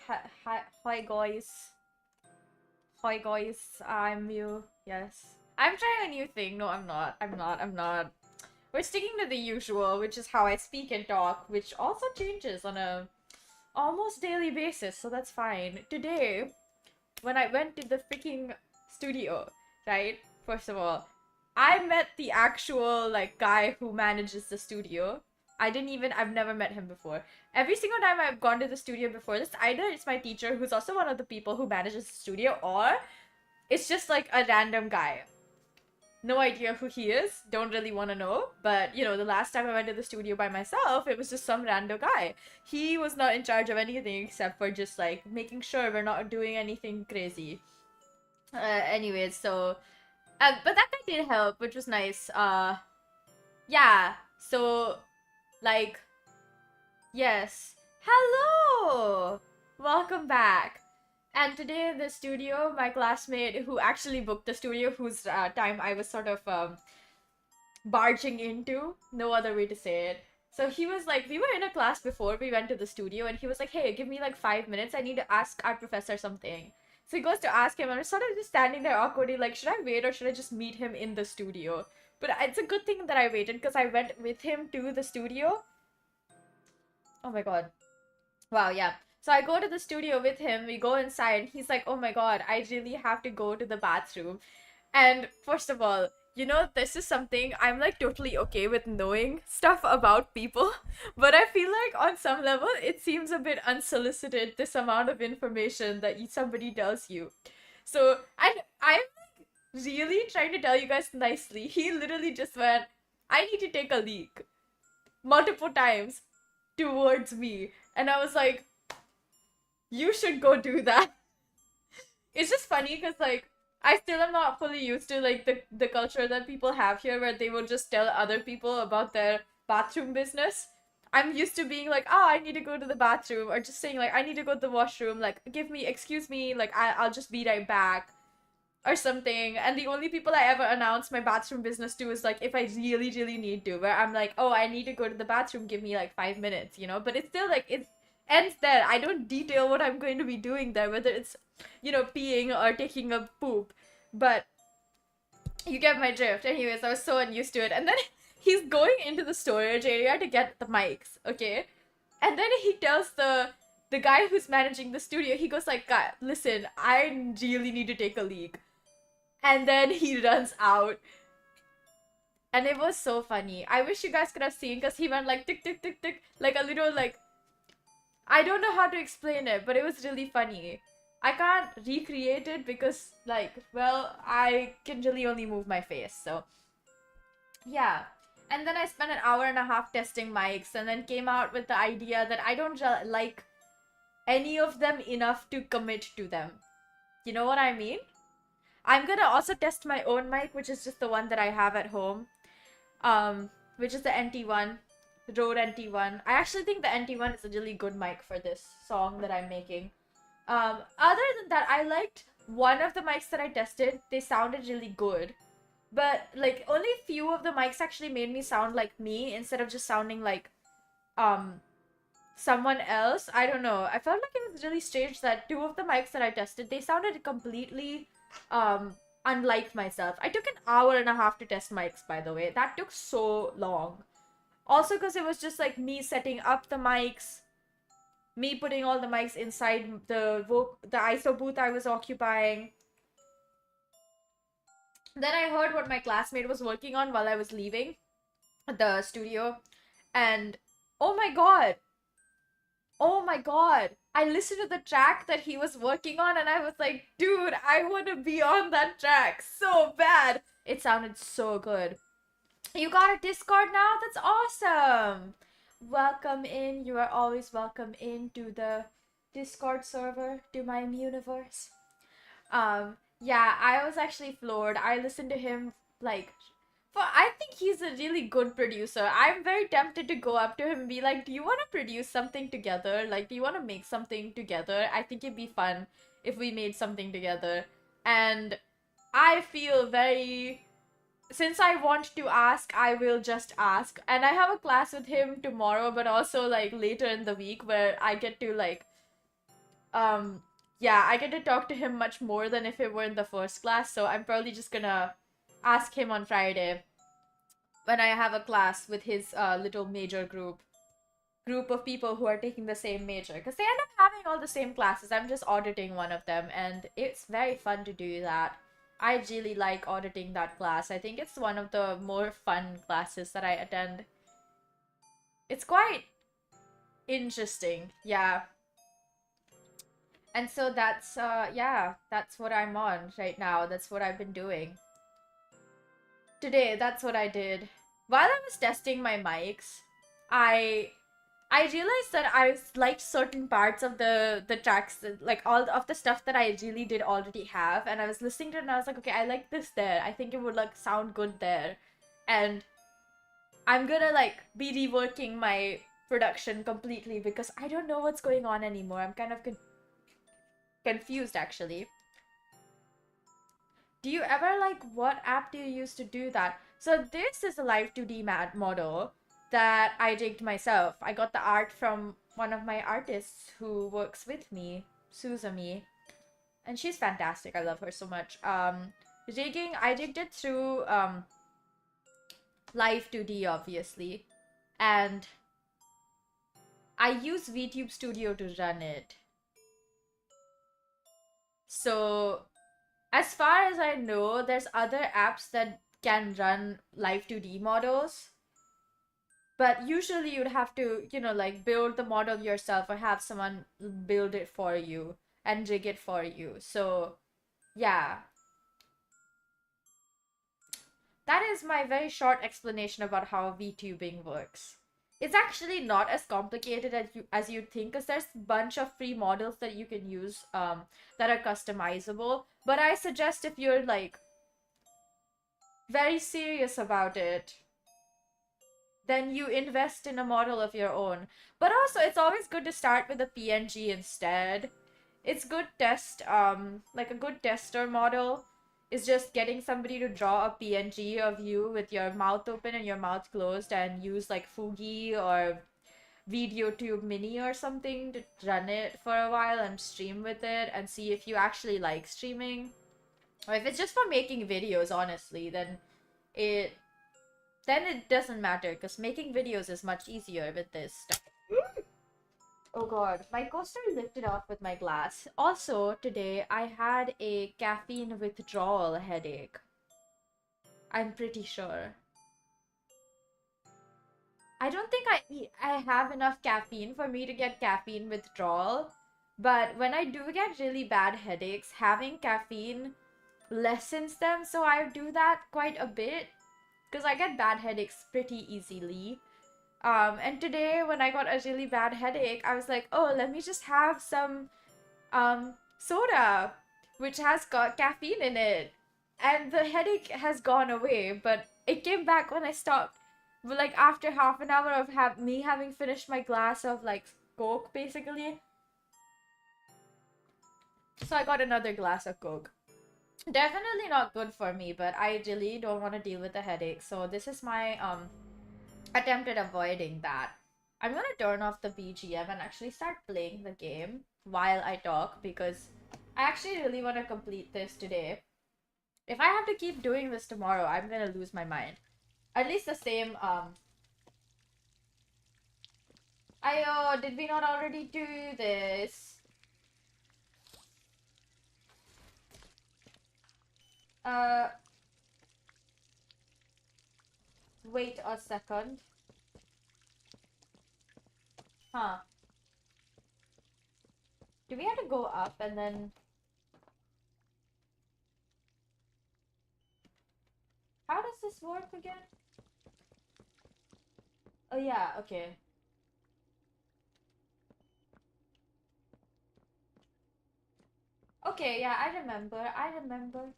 Hi guys. Hi guys. I'm you. Yes. I'm trying a new thing. No, I'm not. I'm not. We're sticking to the usual, which is how I speak and talk, which also changes on a almost daily basis, so that's fine. Today, when I went to the freaking studio, right? First of all, I met the actual like guy who manages the studio. I've never met him before. Every single time I've gone to the studio before this, either it's my teacher who's also one of the people who manages the studio, or it's just like a random guy. No idea who he is, don't really want to know, but the last time I went to the studio by myself, it was just some random guy. He was not in charge of anything except for just like making sure we're not doing anything crazy. Anyways, so but that guy did help, which was nice. Yeah, so like, yes, hello, welcome back. And today in the studio, my classmate who actually booked the studio, whose time I was sort of barging into, no other way to say it. So he was like, we were in a class before we went to the studio, and he was like, hey, give me like 5 minutes. I need to ask our professor something. So he goes to ask him, and I'm sort of just standing there awkwardly, like, should I wait or should I just meet him in the studio? But it's a good thing that I waited because I went with him to the studio. Oh my god. Wow, yeah. So I go to the studio with him, we go inside, he's like, oh my god, I really have to go to the bathroom. And first of all, this is something I'm like totally okay with knowing stuff about people, but I feel like on some level it seems a bit unsolicited, this amount of information that somebody tells you. So I'm like really trying to tell you guys nicely. He literally just went, I need to take a leak multiple times towards me. And I was like, you should go do that. It's just funny because like I still am not fully used to like the culture that people have here where they will just tell other people about their bathroom business. I'm used to being like, oh, I need to go to the bathroom, or just saying like, I need to go to the washroom, like, excuse me, like, I'll just be right back, or something. And the only people I ever announce my bathroom business to is like if I really, really need to, where I'm like, oh, I need to go to the bathroom, give me like 5 minutes, But it's still like it ends there. I don't detail what I'm going to be doing there, whether it's peeing or taking a poop. But you get my drift. Anyways, I was so unused to it. And then he's going into the storage area to get the mics, okay? And then he tells the guy who's managing the studio, he goes like, God, listen, I really need to take a leak. And then he runs out. And it was so funny. I wish you guys could have seen, because he went like tick tick tick tick, like a little like, I don't know how to explain it, but it was really funny. I can't recreate it because like, well, I can really only move my face, so yeah. And then I spent an hour and a half testing mics and then came out with the idea that I don't like any of them enough to commit to them. You know what I mean? I'm gonna also test my own mic, which is just the one that I have at home. Which is the NT1, Rode NT1. I actually think the NT1 is a really good mic for this song that I'm making. Other than that, I liked one of the mics that I tested. They sounded really good. But, like, only a few of the mics actually made me sound like me instead of just sounding like, someone else. I don't know. I felt like it was really strange that two of the mics that I tested, they sounded completely, unlike myself. I took an hour and a half to test mics, by the way. That took so long. Also because it was just like me setting up the mics, me putting all the mics inside the ISO booth I was occupying. Then I heard what my classmate was working on while I was leaving the studio, and oh my god, oh my god, I listened to the track that he was working on and I was like, dude, I want to be on that track so bad. It sounded so good. You got a Discord now? That's awesome. Welcome in. You are always welcome into the Discord server, to my universe. Yeah, I was actually floored. I listened to him like, I think he's a really good producer. I'm very tempted to go up to him and be like, do you want to produce something together? Like, do you want to make something together? I think it'd be fun if we made something together. And I feel very, since I want to ask, I will just ask. And I have a class with him tomorrow, but also like later in the week where I get to like Yeah, I get to talk to him much more than if it were in the first class, so I'm probably just gonna ask him on Friday when I have a class with his little major group of people who are taking the same major, because they end up having all the same classes. I'm just auditing one of them, and it's very fun to do that. I really like auditing that class. I think it's one of the more fun classes that I attend. It's quite interesting, yeah. And so that's yeah, that's what I'm on right now. That's what I've been doing. Today, that's what I did. While I was testing my mics, I I realized that I liked certain parts of the tracks, like all of the stuff that I really did already have, and I was listening to it and I was like, okay, I like this there. I think it would like sound good there, and I'm gonna like be reworking my production completely because I don't know what's going on anymore. I'm kind of confused actually. Do you ever like what app do you use to do that? So this is a live 2D model that I rigged myself. I got the art from one of my artists who works with me, Suzumi, and she's fantastic. I love her so much. Rigging, I rigged it through live 2D obviously, and I use VTube Studio to run it. So as far as I know, there's other apps that can run live 2D models. But usually you'd have to, you know, like build the model yourself or have someone build it for you and rig it for you. So, yeah. That is my very short explanation about how VTubing works. It's actually not as complicated as you think, because there's a bunch of free models that you can use that are customizable. But I suggest if you're like very serious about it, then you invest in a model of your own. But also, it's always good to start with a PNG instead. It's good like a good tester model is just getting somebody to draw a PNG of you with your mouth open and your mouth closed and use like Fugi or VideoTube Mini or something to run it for a while and stream with it and see if you actually like streaming. Or if it's just for making videos, honestly, it it doesn't matter because making videos is much easier with this stuff. Oh god, my coaster lifted off with my glass. Also, today I had a caffeine withdrawal headache. I'm pretty sure. I don't think I have enough caffeine for me to get caffeine withdrawal, but when I do get really bad headaches, having caffeine lessens them, so I do that quite a bit because I get bad headaches pretty easily. And today when I got a really bad headache, I was like, oh, let me just have some soda, which has got caffeine in it. And the headache has gone away, but it came back when I stopped. But like after half an hour of me having finished my glass of like Coke, basically. So I got another glass of Coke. Definitely not good for me, but I really don't want to deal with the headache. So this is my attempt at avoiding that. I'm gonna turn off the BGM and actually start playing the game while I talk because I actually really want to complete this today. If I have to keep doing this tomorrow, I'm gonna lose my mind. At least the same, Ayo, did we not already do this? Uh, wait a second. Huh. Do we have to go up and then... How does this work again? Oh yeah, okay. Okay, yeah, I remember.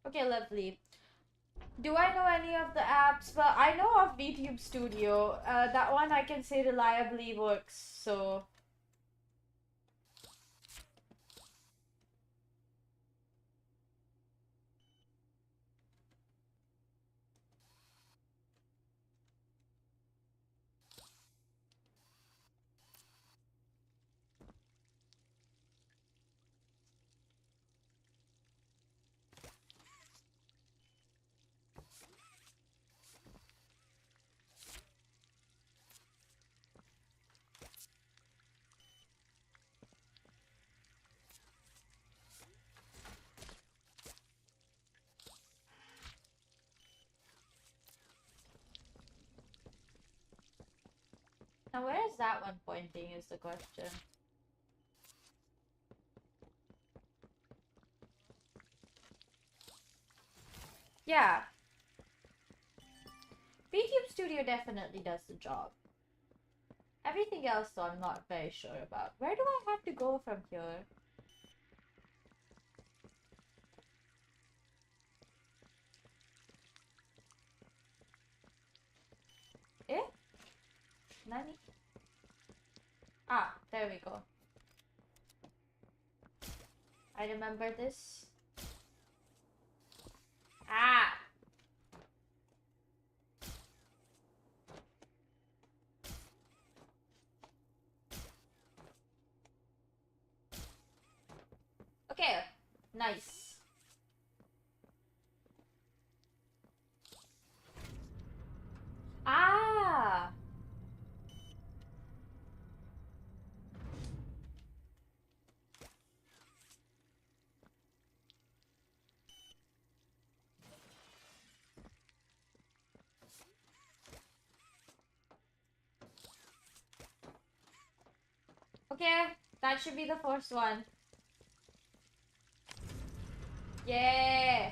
Okay, lovely. Do I know any of the apps? Well, I know of VTube Studio. That one I can say reliably works, so... Now where is that one pointing is the question. Yeah. VTube Studio definitely does the job. Everything else though I'm not very sure about. Where do I have to go from here? Eh? Nani? Ah, there we go. I remember this. Ah! Okay, nice. Ah! Okay, that should be the first one. Yeah!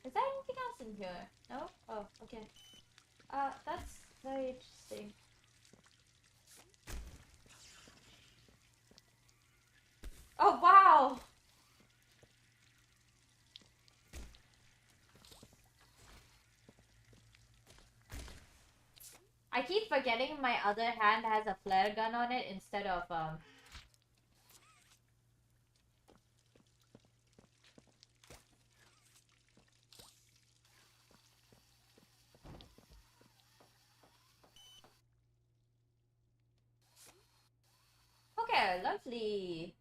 Is there anything else in here? No? Oh, okay. That's very interesting. Oh, wow! I keep forgetting my other hand has a flare gun on it instead of, Okay, lovely.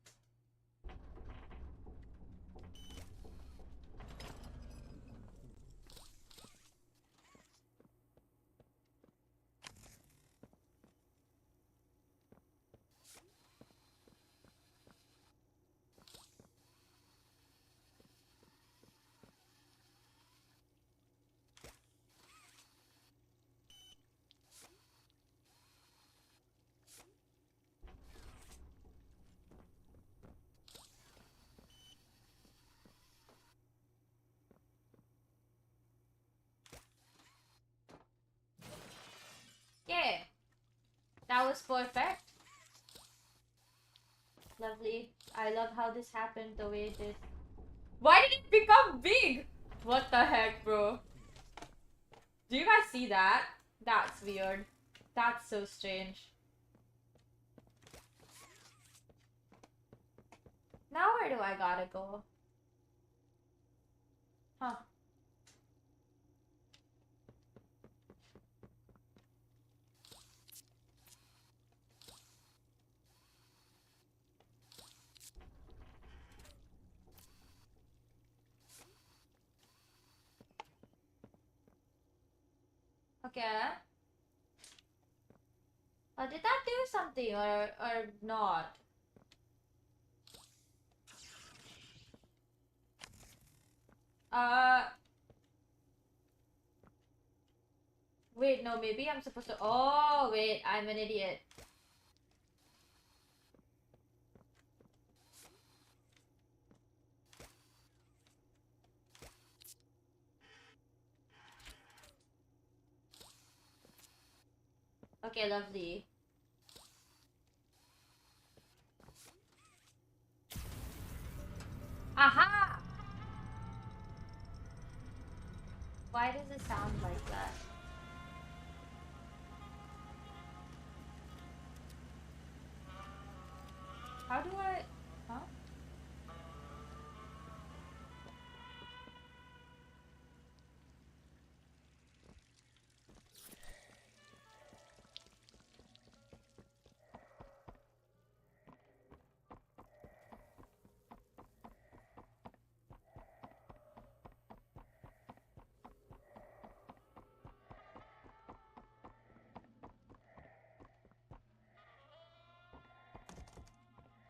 Yeah. That was perfect. Lovely. I love how this happened the way it did. Why did it become big? What the heck, bro? Do you guys see that? That's weird. That's so strange. Now where do I gotta go? Huh. Okay. Did that do something or not? Uh... Wait, no, maybe I'm supposed to... Oh, wait, I'm an idiot. Okay, lovely. Aha! Why does it sound like that? How do I... Huh?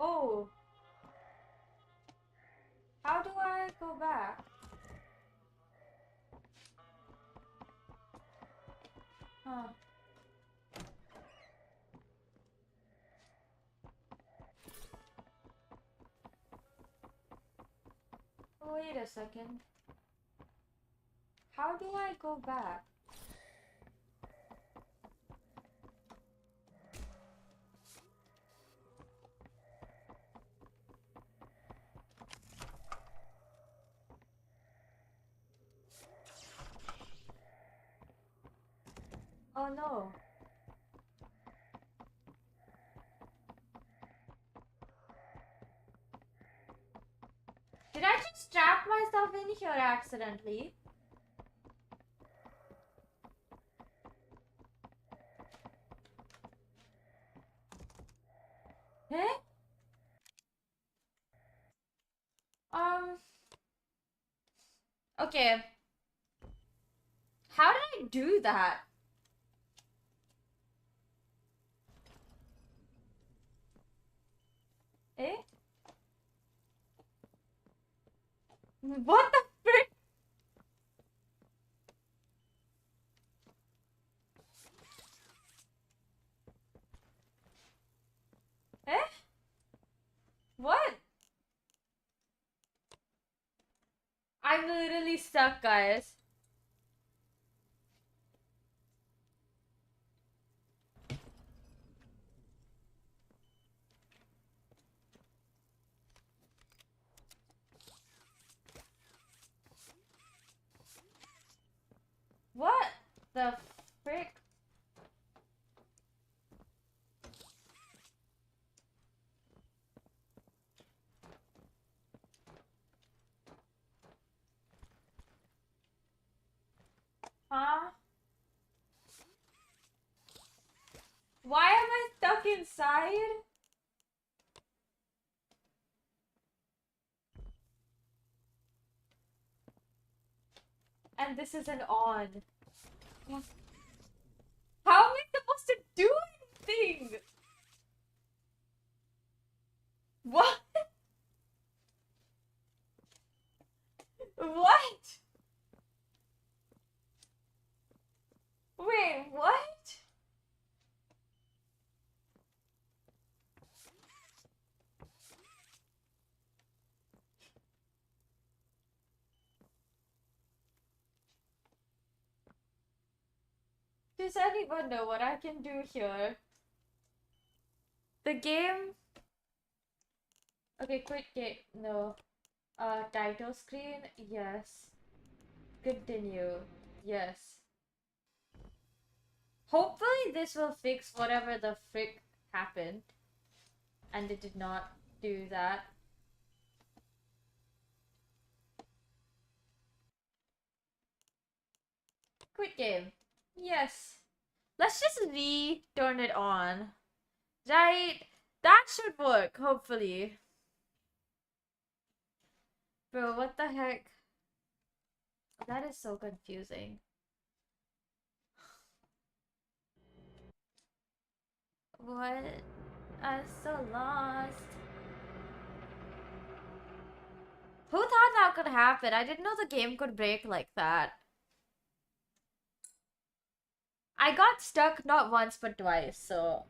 Oh. How do I go back? Huh. Wait a second. How do I go back? Oh no. Did I just trap myself in here accidentally? Eh? Okay. How did I do that? Eh? What the frick? Eh? What? I'm literally stuck, guys. What the frick? Huh? Why am I stuck inside? And this isn't on. How am I supposed to do anything? What? What? Wait, what? Does anyone know what I can do here? The game... Okay, quit game. No. Title screen? Yes. Continue. Yes. Hopefully this will fix whatever the frick happened. And it did not do that. Quit game. Yes. Let's just turn it on. Right? That should work, hopefully. Bro, what the heck? That is so confusing. What? I'm so lost. Who thought that could happen? I didn't know the game could break like that. I got stuck not once but twice, so...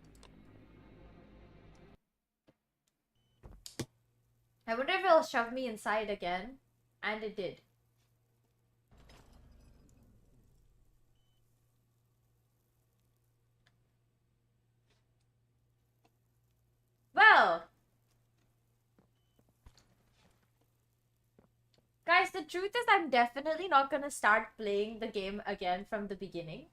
I wonder if it'll shove me inside again. And it did. Well! Guys, the truth is I'm definitely not gonna start playing the game again from the beginning.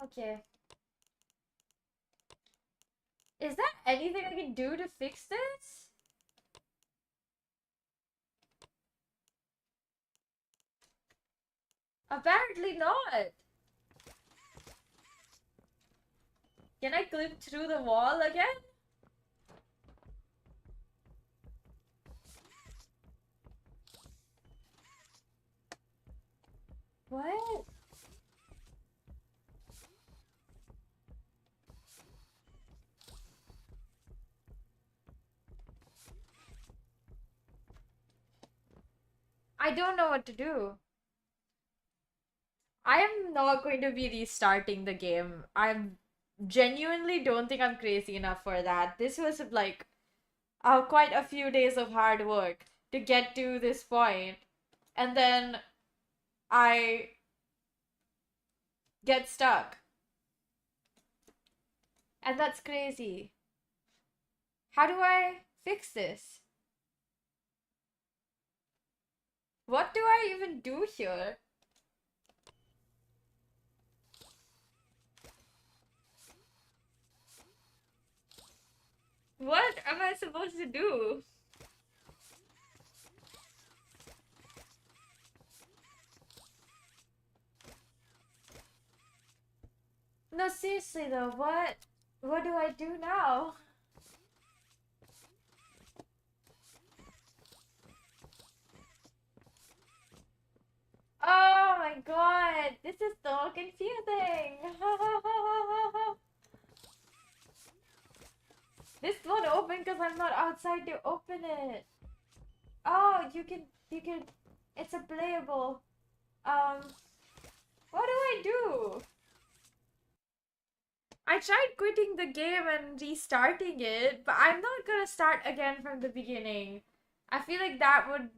Okay. Is there anything I can do to fix this? Apparently not. Can I clip through the wall again? I don't know what to do. I am not going to be restarting the game. I genuinely don't think I'm crazy enough for that. This was like quite a few days of hard work to get to this point, and then I get stuck. And that's crazy. How do I fix this? What do I even do here? What am I supposed to do? No, seriously though, what do I do now? Oh my god, this is so confusing. This won't open because I'm not outside to open it. Oh, you can, it's a playable. What do I do? I tried quitting the game and restarting it, but I'm not gonna start again from the beginning. I feel like that would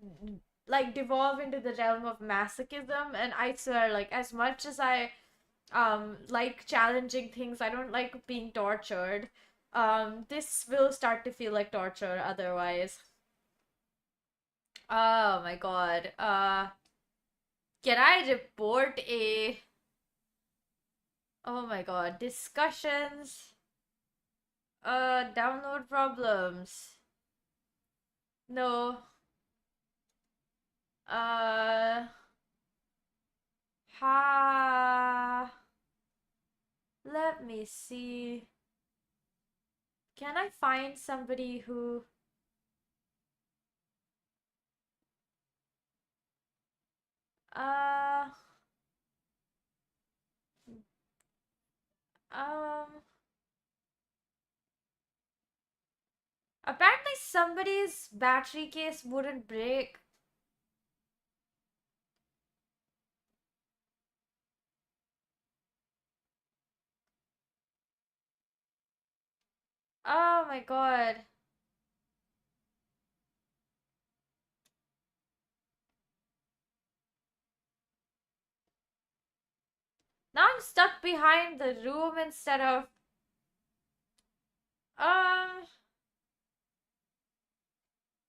like devolve into the realm of masochism, and I swear, like as much as I like challenging things, I don't like being tortured. This will start to feel like torture otherwise. Oh my god. Can I report a oh my god, discussions? Download problems. No. Uh, ha. Let me see. Can I find somebody who... Uh, um... Apparently somebody's battery case wouldn't break. Oh my god. Now I'm stuck behind the room instead of... Um...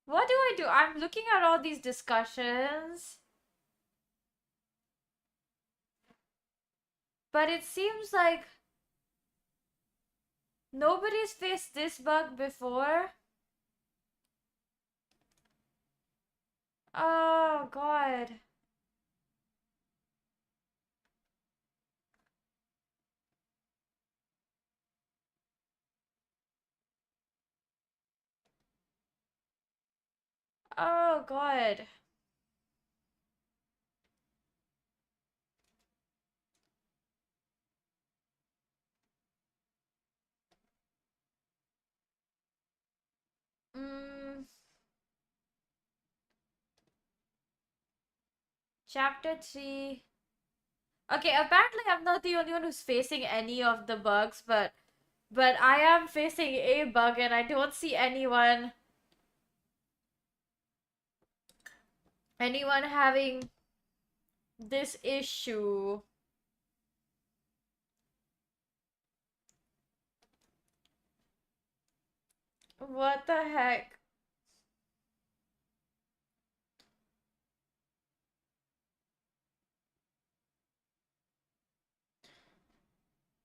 What do I do? I'm looking at all these discussions. But it seems like nobody's faced this bug before. Oh god. Oh god. Mm, chapter 3. Okay, apparently I'm not the only one who's facing any of the bugs, but I am facing a bug and I don't see anyone having this issue. What the heck?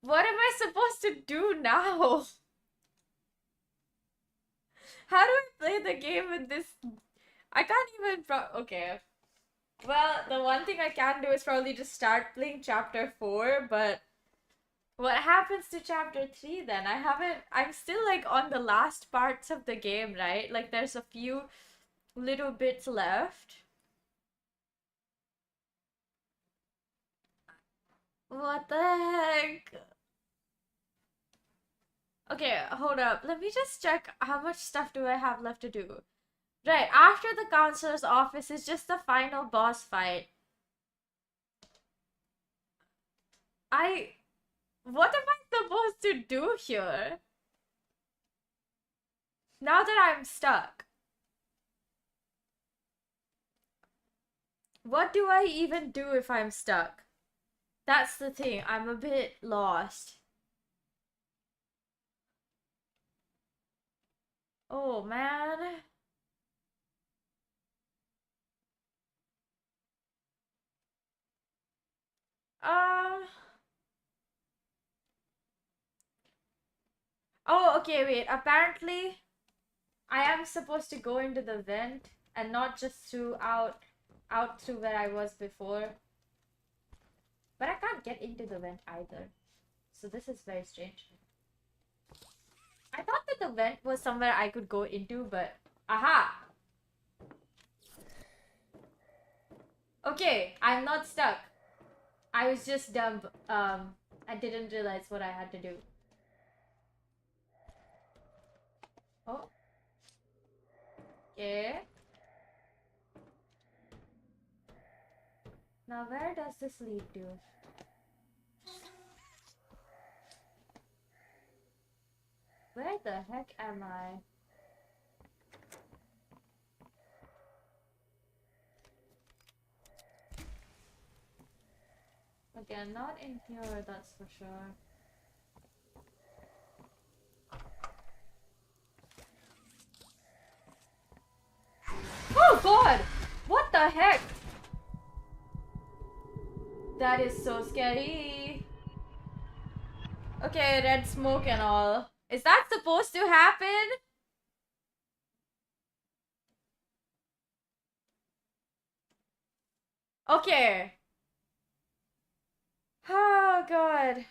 What am I supposed to do now? How do I play the game with this? I can't even okay. Well, the one thing I can do is probably just start playing chapter 4, but what happens to chapter 3 then? I'm still like on the last parts of the game, right? Like there's a few little bits left. What the heck? Okay, hold up. Let me just check how much stuff do I have left to do. Right, after the counselor's office is just the final boss fight. What am I supposed to do here? Now that I'm stuck. What do I even do if I'm stuck? That's the thing, I'm a bit lost. Oh man. Oh, okay, wait. Apparently, I am supposed to go into the vent and not just out through where I was before. But I can't get into the vent either. So this is very strange. I thought that the vent was somewhere I could go into, but aha! Okay, I'm not stuck. I was just dumb. I didn't realize what I had to do. Oh. Okay. Now where does this lead to? Where the heck am I? Again, not in here, that's for sure. Oh god! What the heck? That is so scary. Okay, red smoke and all. Is that supposed to happen? Okay. Oh god.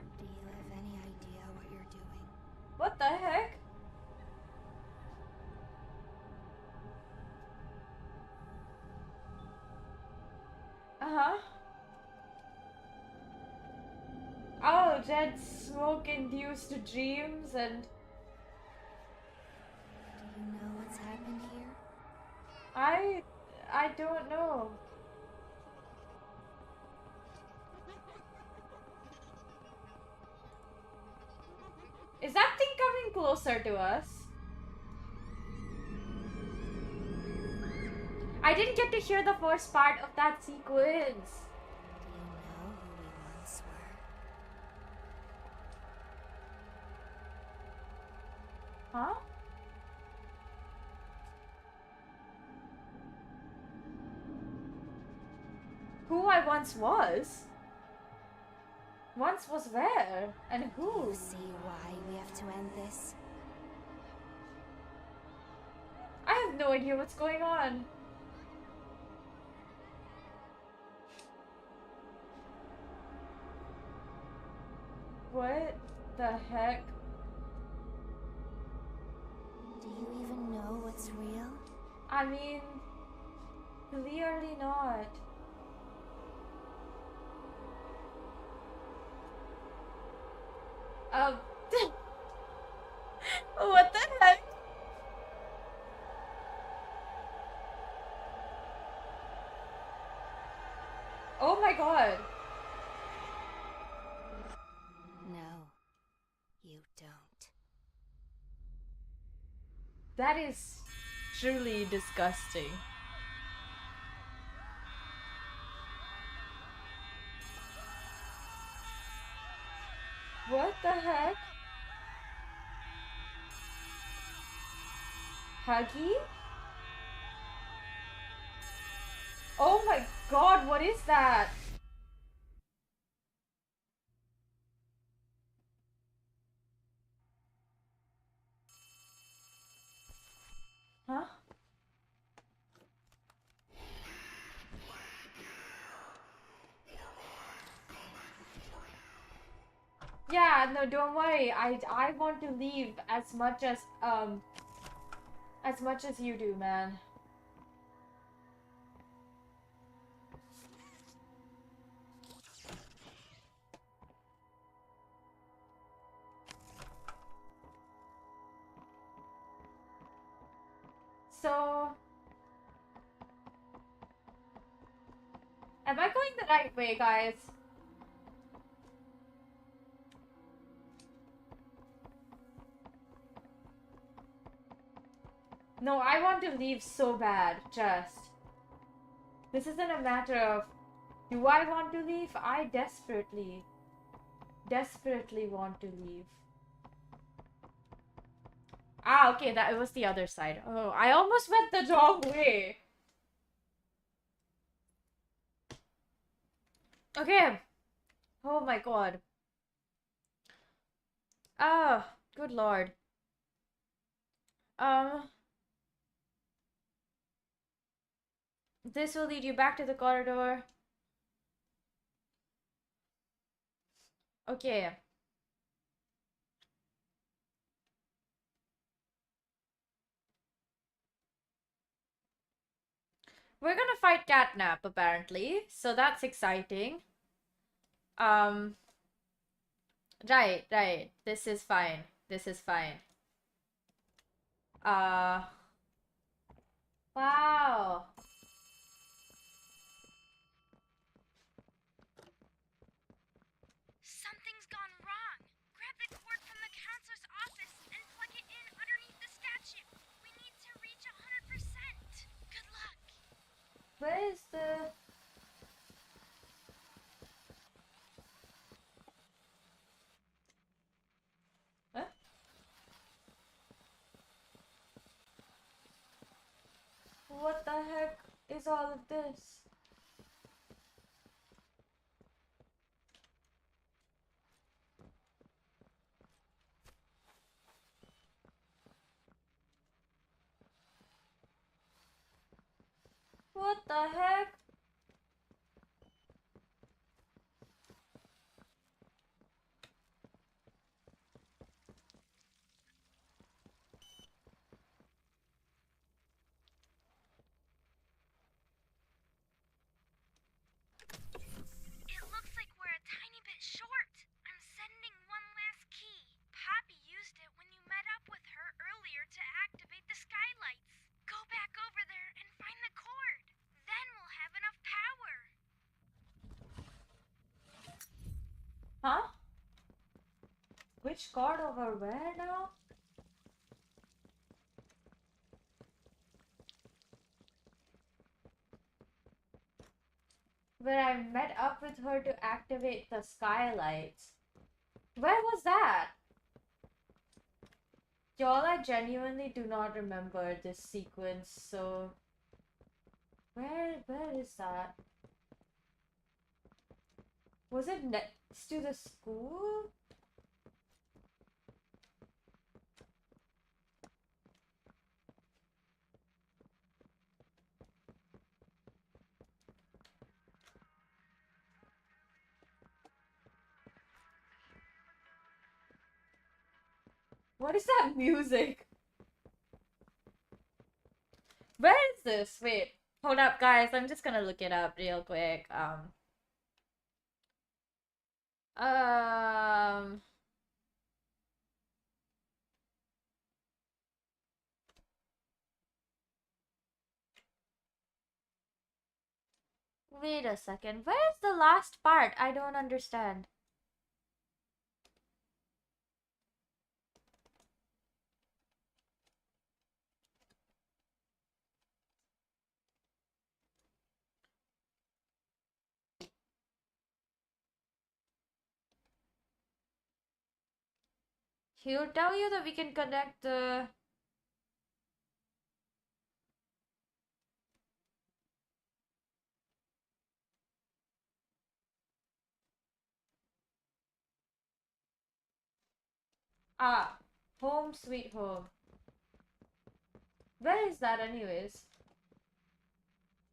Do you have any idea what you're doing? What the heck? Uh-huh. Oh, red smoke induced dreams and... Do you know what's happened here? I don't know. Is that thing coming closer to us? I didn't get to hear the first part of that sequence. Do you know who we once were? Huh? Who I once was? Once was where? And who? Do you see why we have to end this? I have no idea what's going on. What the heck? Do you even know what's real? I mean, clearly not. What the heck? Oh my god. No, you don't. That is truly disgusting. What the heck? Huggy? Oh my god, what is that? Huh? Yeah, no, don't worry. I want to leave as much as you do, man. so... Am I going the right way, guys? No, I want to leave so bad, just. This isn't a matter of, do I want to leave? I desperately want to leave. Ah, okay, that was the other side. Oh, I almost went the wrong way. Okay. Oh my god. Ah, good lord. This will lead you back to the corridor. Okay. We're gonna fight Catnap, apparently. So that's exciting. Right. This is fine. This is fine. Wow. Something's gone wrong. Grab the cord from the counselor's office and plug it in underneath the statue. We need to reach 100%. Good luck. Where is the... Huh? What the heck is all of this? What the heck? It looks like we're a tiny bit short. I'm sending one last key. Poppy used it when you met up with her earlier to activate the skylights. Go back over there and find the cord. Then we'll have enough power. Huh? Which card over where now? Where I met up with her to activate the skylights. Where was that? Y'all, I genuinely do not remember this sequence, so... Where is that? Was it next to the school? What is that music? Where is this? Wait, hold up, guys. I'm just gonna look it up real quick. Um. Wait a second. Where's the last part? I don't understand. He'll tell you that we can connect the... Ah, home sweet home. Where is that anyways?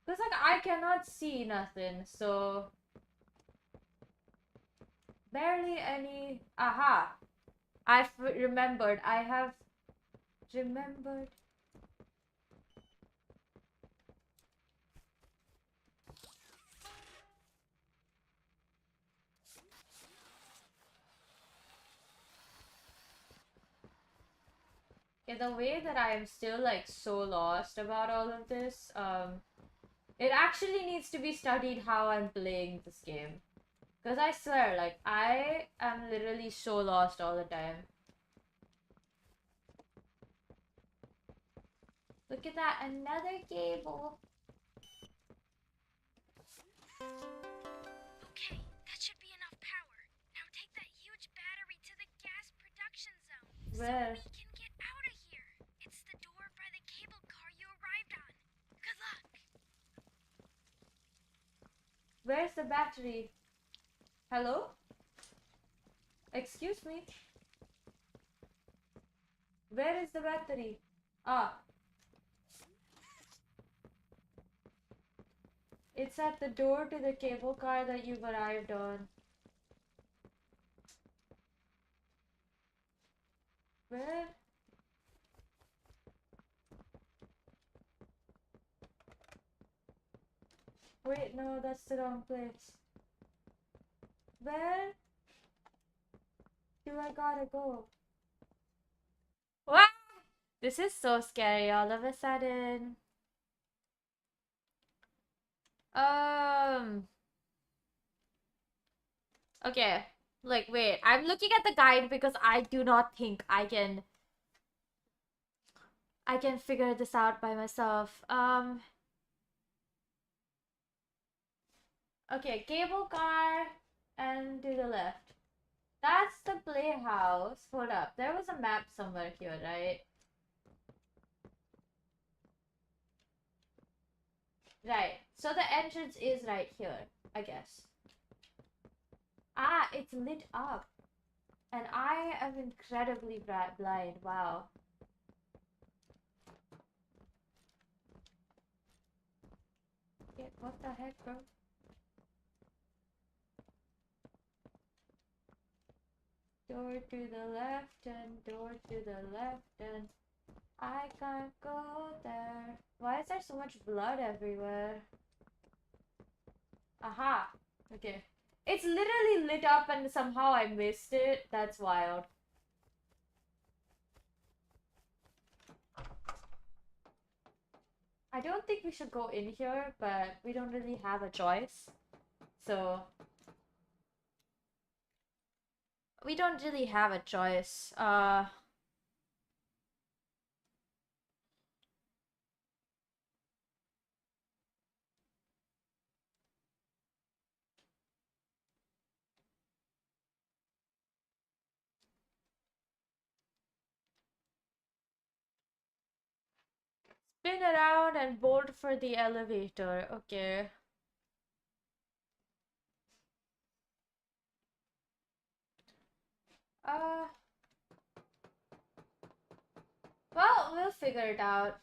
Because like I cannot see nothing, so... Barely any... Aha! I've remembered. I have remembered. in the way that I am still like so lost about all of this, it actually needs to be studied how I'm playing this game. Because I swear, like, I am literally so lost all the time. Look at that, another cable. Okay, that should be enough power. Now take that huge battery to the gas production zone. Where? So we can get out of here. It's the door by the cable car you arrived on. Good luck. Where's the battery? Hello? Excuse me? Where is the battery? Ah. It's at the door to the cable car that you've arrived on. Where? Wait, no, that's the wrong place. Where do I gotta go? What? This is so scary all of a sudden. Okay. Like, wait. I'm looking at the guide because I do not think I can figure this out by myself. Okay, cable car and to the left. That's the playhouse. Hold up. There was a map somewhere here, right? Right. So the entrance is right here, I guess. Ah, it's lit up. And I am incredibly blind. Wow. Okay, what the heck, bro? Door to the left and door to the left and I can't go there. Why is there so much blood everywhere? Aha! Okay. It's literally lit up and somehow I missed it. That's wild. I don't think we should go in here, but we don't really have a choice. So... we don't really have a choice. Spin around and bolt for the elevator. Okay. Uh... well, we'll figure it out.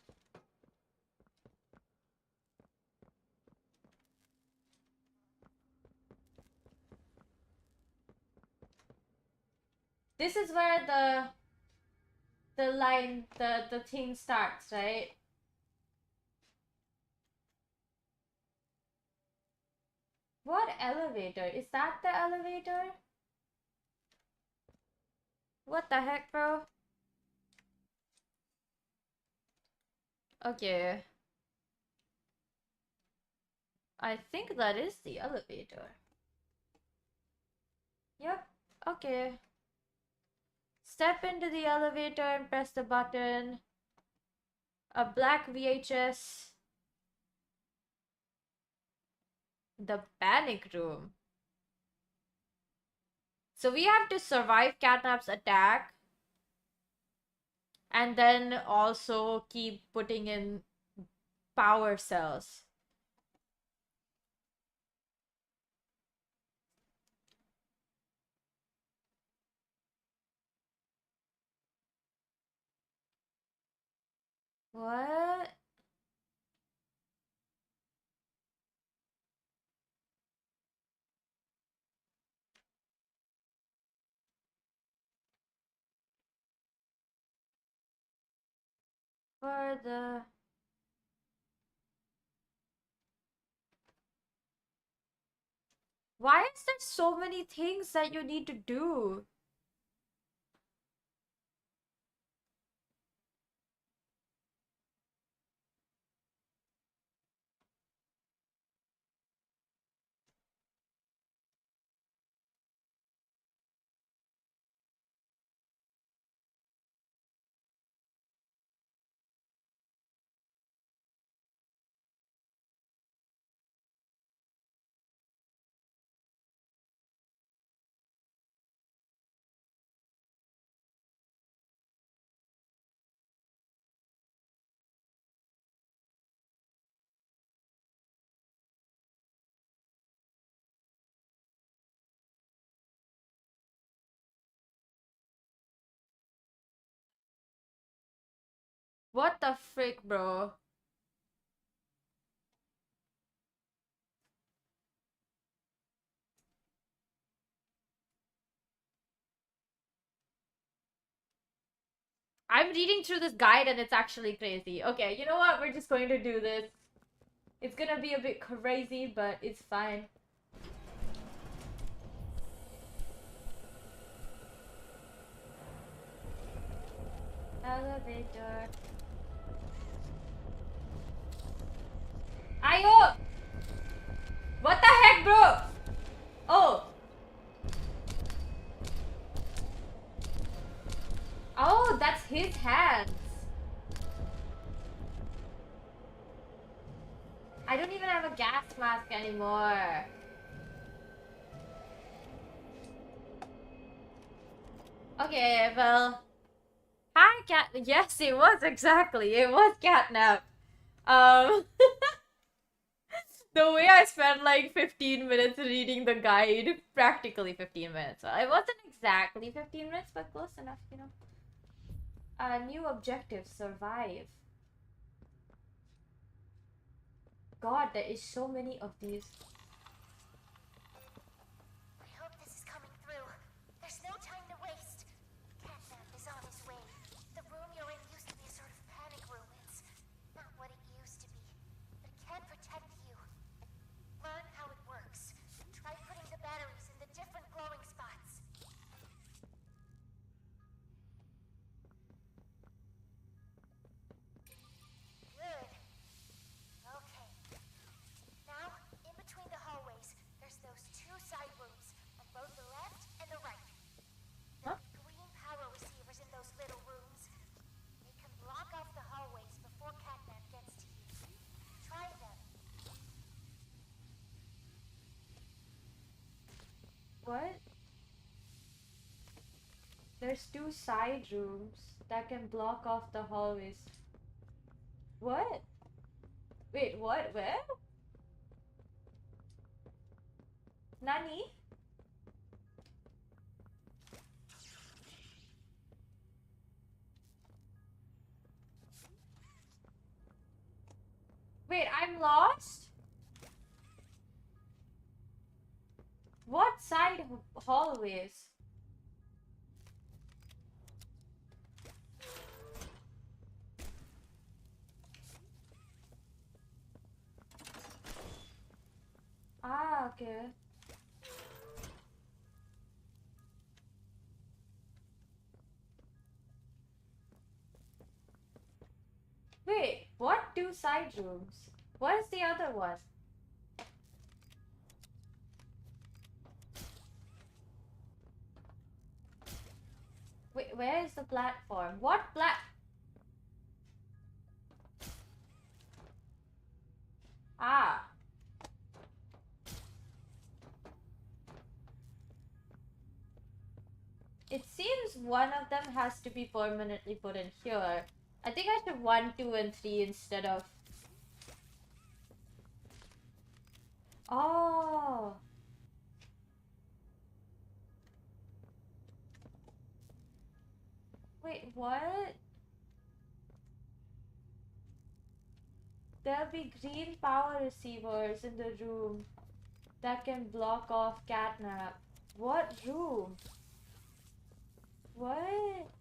This is where the line, the thing starts, right? What elevator? Is that the elevator? What the heck, bro? Okay. I think that is the elevator. Yep. Okay. Step into the elevator and press the button. A black VHS. The panic room. So we have to survive Catnap's attack. And then also keep putting in power cells. What? For the... why is there so many things that you need to do? What the frick, bro? I'm reading through this guide and it's actually crazy. Okay, you know what? We're just going to do this. It's gonna be a bit crazy, but it's fine. Elevator. Ayo! What the heck, bro? Oh. Oh, that's his hands. I don't even have a gas mask anymore. Okay, well. Hi, cat. Yes, it was exactly. It was catnap. The way I spent like 15 minutes reading the guide, practically 15 minutes. It wasn't exactly 15 minutes, but close enough, you know. New objective, survive. God, there is so many of these. I hope this is coming through. There's no time to waste. Catnap is on his way. The room you're in used to be a sort of panic room. It's not what it used to be, but it can protect you. Learn how it works. Try putting the batteries in the different glowing spots. Good. Okay. Now, in between the hallways, there's those two side rooms on both the left and the right. There are green power receivers in those little rooms. They can block off the hallways before Catnap gets to you. Try them. What? There's two side rooms that can block off the hallways. What? Wait, what? Where? Nani? Wait, I'm lost? What side hallways? Ah, okay. Wait, what two side rooms? What is the other one? Wait, where is the platform? What Ah. It seems one of them has to be permanently put in here. I think I should 1, 2, and 3 instead of... Oh. Wait, what? There'll be green power receivers in the room that can block off Catnap. What room? What?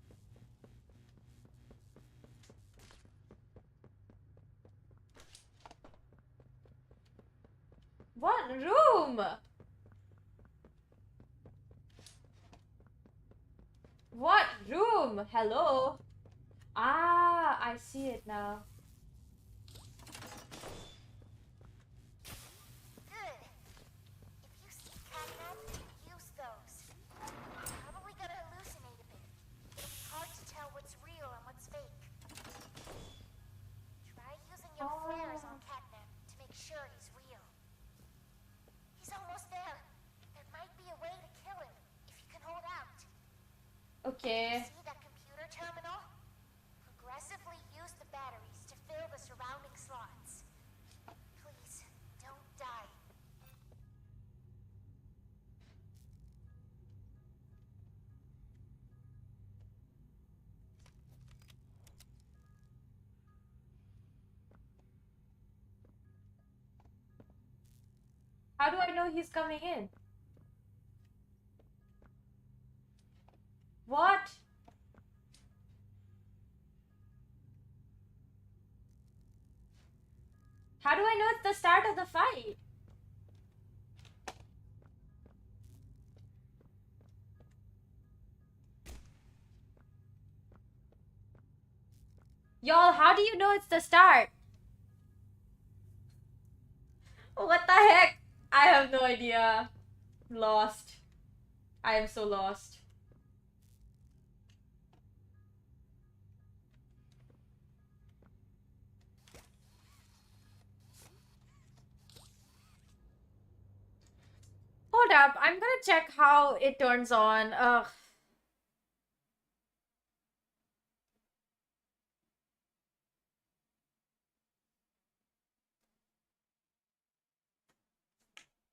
What room? What room? Hello? Ah, I see it now. Good. If you see Catnap, use those. Probably gonna hallucinate a bit. It's hard to tell what's real and what's fake. Try using your flares on Catnap to make sure he's real. He's almost there. There might be a way to kill him if you can hold out. Okay. See that computer terminal? Progressively use the batteries to fill the surrounding slots. Please, don't die. How do I know he's coming in? What? How do I know it's the start of the fight? Y'all, how do you know it's the start? What the heck? I have no idea. Lost. I am so lost. Hold up, I'm gonna check how it turns on. Ugh.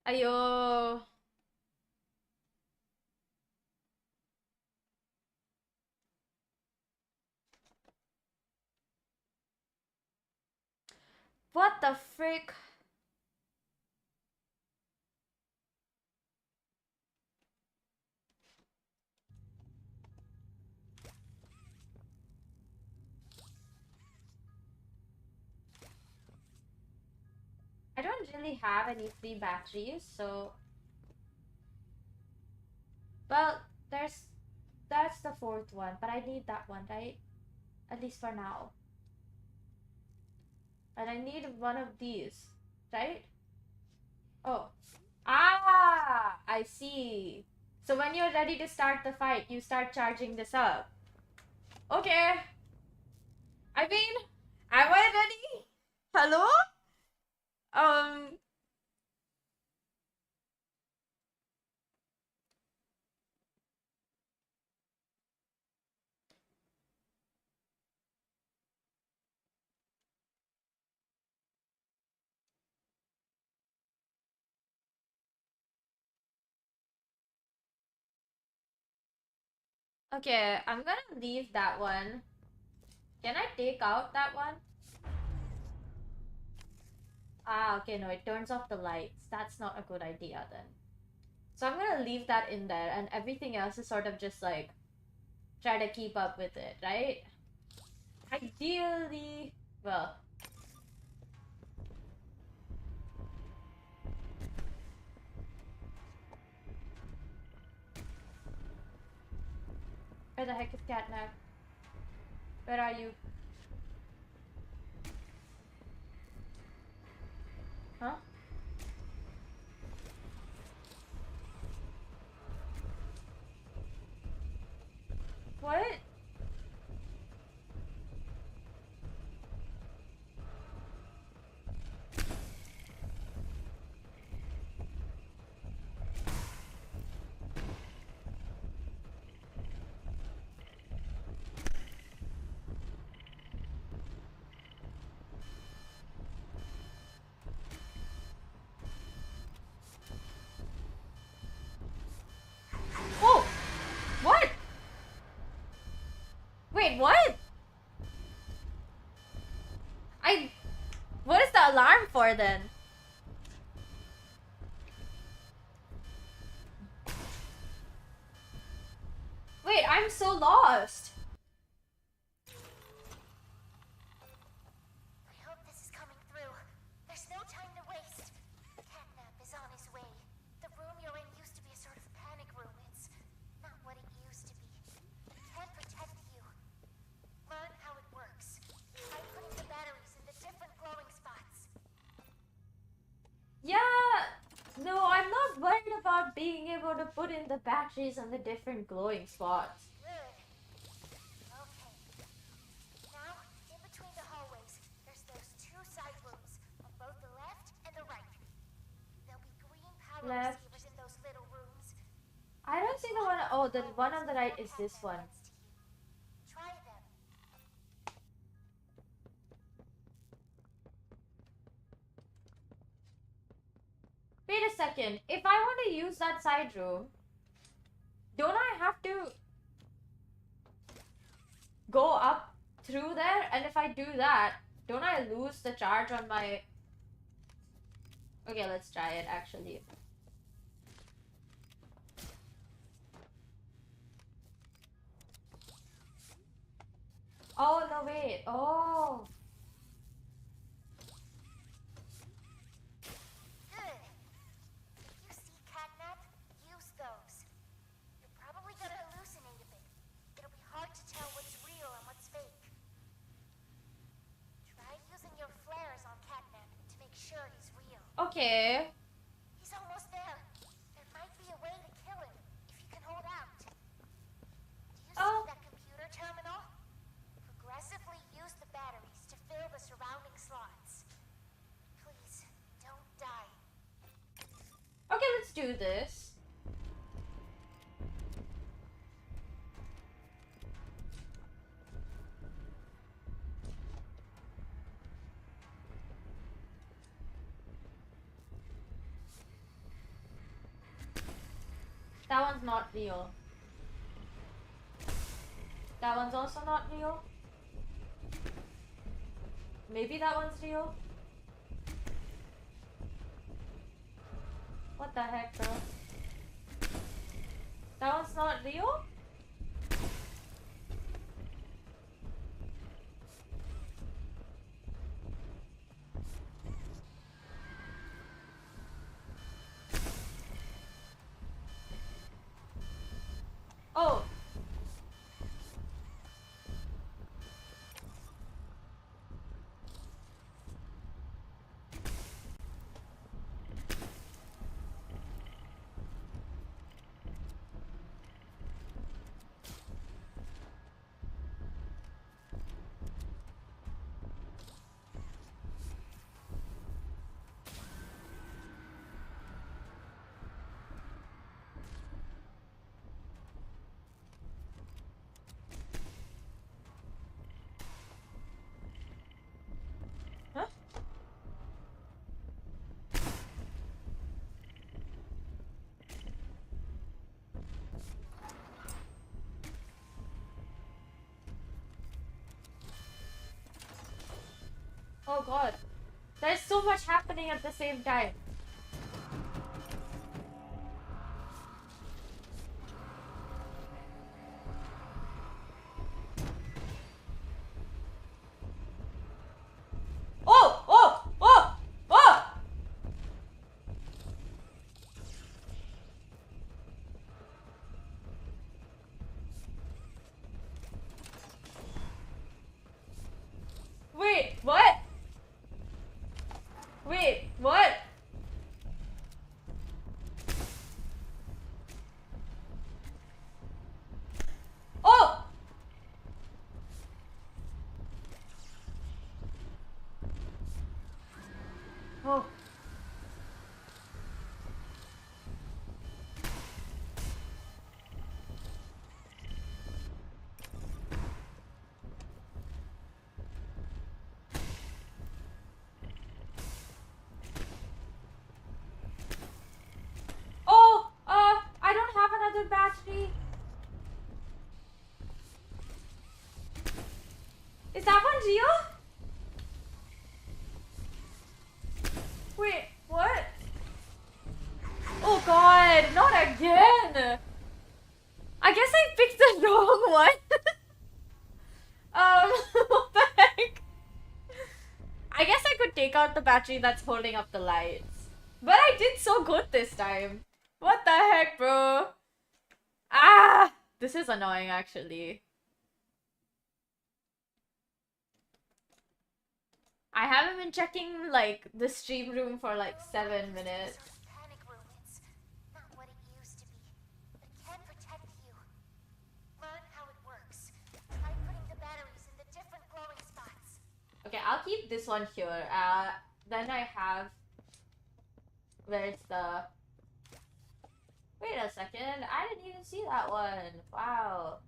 Ayo. What the frick? I don't really have any free batteries, so... Well, that's the fourth one, but I need that one, right? At least for now. And I need one of these, right? Oh. Ah! I see. So when you're ready to start the fight, you start charging this up. Okay. I mean, am I ready? Hello? Um... Okay, I'm gonna leave that one. Can I take out that one? Ah, okay, no, it turns off the lights. That's not a good idea then. So I'm gonna leave that in there, and everything else is sort of just like try to keep up with it, right? Ideally, well. Where the heck is Catnap? Where are you? Huh? What? Oh! What? Wait, what? What is the alarm for then? Wait, I'm so lost. I hope this is coming through. There's no time to waste. Catnap is on his way. The room you're in used to be a sort of panic room. It's not what it used to be. It can't protect you. Learn how it works. Try putting the batteries in the different glowing spots. Yeah, no, I'm not worried about being able to put in the batteries on the different glowing spots. Good. Okay. Now, in between the hallways, there's those two side rooms on both the left and the right. There'll be green power Left. receivers in those little rooms. I don't see the one. Oh, the one on the right is this one. Try them. Wait a second. If I want to use that side room, don't I have to go up through there? And if I do that, don't I lose the charge on my... Okay, let's try it actually. Oh, no, wait. Oh. Good. If you see catnap, use those. You're probably gonna hallucinate a bit. It'll be hard to tell what's real and what's fake. Try using your flares on catnap to make sure he's real. Okay. He's almost there. There might be a way to kill him if you can hold out. Do you see that computer terminal? Progressively use the batteries to fill the surrounding slots. Please, don't die. Okay, let's do this. That one's not real. That one's also not real. Maybe that one's real. What the heck, bro? That one's not real? Oh. Huh? Oh god. There's so much happening at the same time. Oh! Oh! Oh! Oh! Wait, what? Wait, what? Oh! Oh. Oh! I don't have another battery. Is that one real? Wait, what? Oh god, not again! I guess I picked the wrong one. What the heck? I guess I could take out the battery that's holding up the lights. But I did so good this time. What the heck, bro? Ah! This is annoying, actually. I haven't been checking, like, the stream room for, like, 7 minutes. Panic room, it's not what it used to be. It can protect you. Learn how it works. Try putting the batteries in the different glowing spots. Okay, I'll keep this one here. Then I have... Where's the... Wait a second. I didn't even see that one. Wow.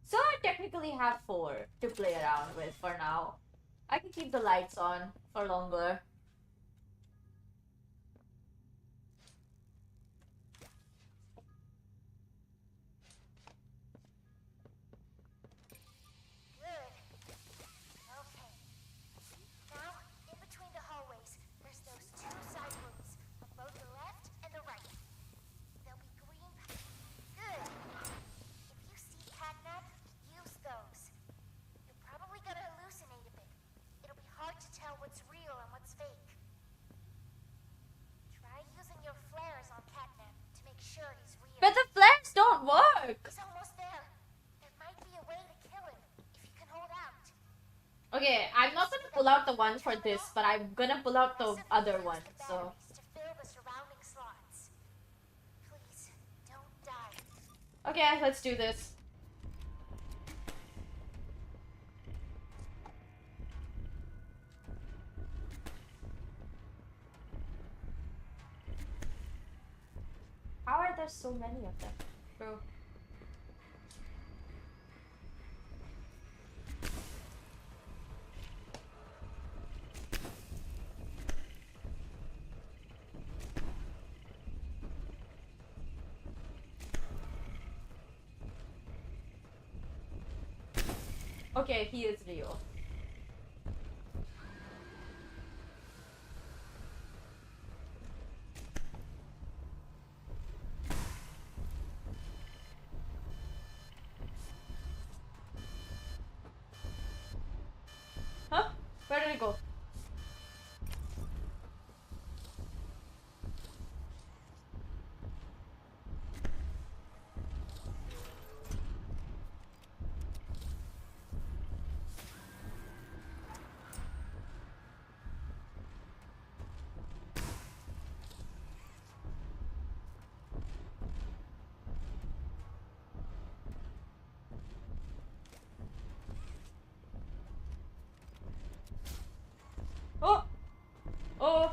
So I technically have 4 to play around with for now. I can keep the lights on for longer. work? He's almost there. There might be a way to kill him if you can hold out. Okay, I'm not gonna pull out the one for this, but I'm gonna pull out the other one, so... To fill the surrounding slots. Please, don't die. Okay, let's do this. How are there so many of them? Bro. Okay, he is real. Huh? Where did it go? Oh! Oh!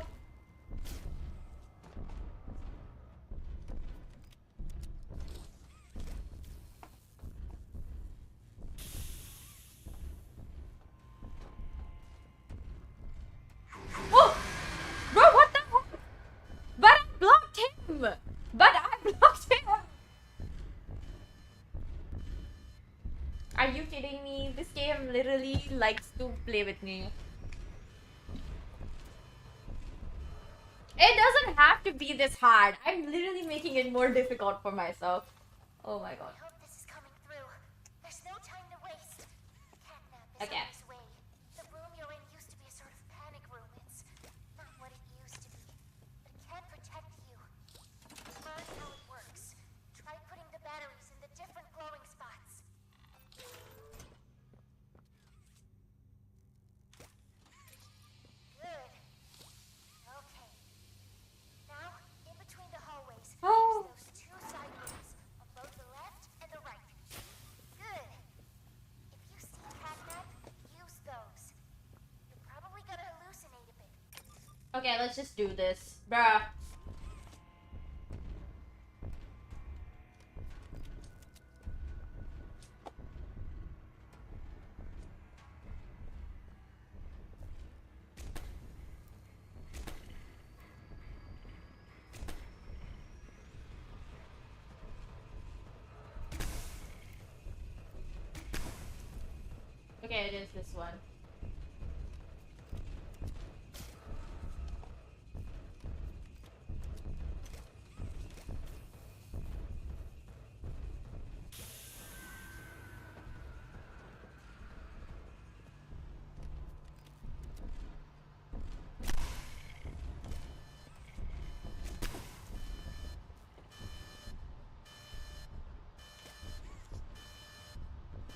Oh! Bro, what the heck? But I blocked him! But I blocked him! Are you kidding me? This game literally likes to play with me. It doesn't have to be this hard. I'm literally making it more difficult for myself. Oh my god. I hope this is coming through. There's no time to waste. Catnap is Okay. on his way. The room you're in used to be a sort of panic room. It's not what it used to be. But it can protect you. Learn how it works. Try putting the batteries in the different glowing spots. Good. Okay. Now, in between the hallways, Oh. there's those two side rooms on both the left and the right. Good. If you see catnap, use those. You're probably gonna hallucinate a bit. Okay, let's just do this. Bruh. Okay, it is this one.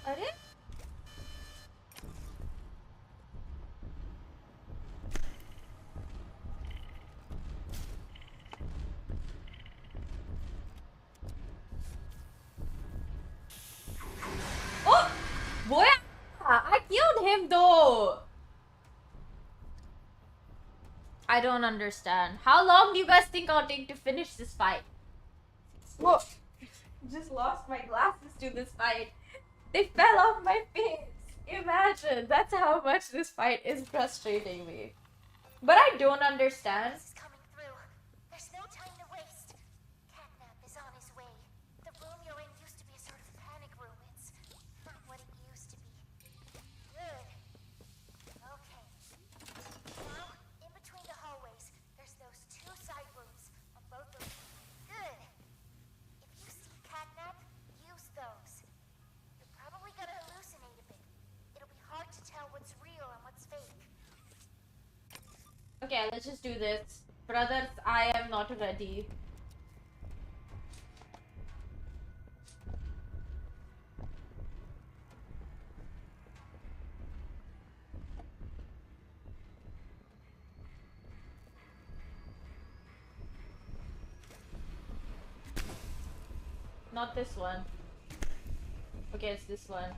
Are? Oh! Boy! I killed him though! I don't understand. How long do you guys think I'll take to finish this fight? Whoa! Just lost my glasses to this fight. They fell off my face. Imagine, that's how much this fight is frustrating me. But I don't understand. This is coming through. There's no time to waste. Catnap is on his way. The room you're in used to be a sort of panic room. It's not what it used to be. Good. Okay. Now, in between the hallways, there's those two side rooms on both the... Good. If you see catnap, use those. You're probably gonna hallucinate a bit. It'll be hard to tell what's real and what's fake. Okay, let's just do this. Brothers, I am not ready. not this one. Okay, it's this one.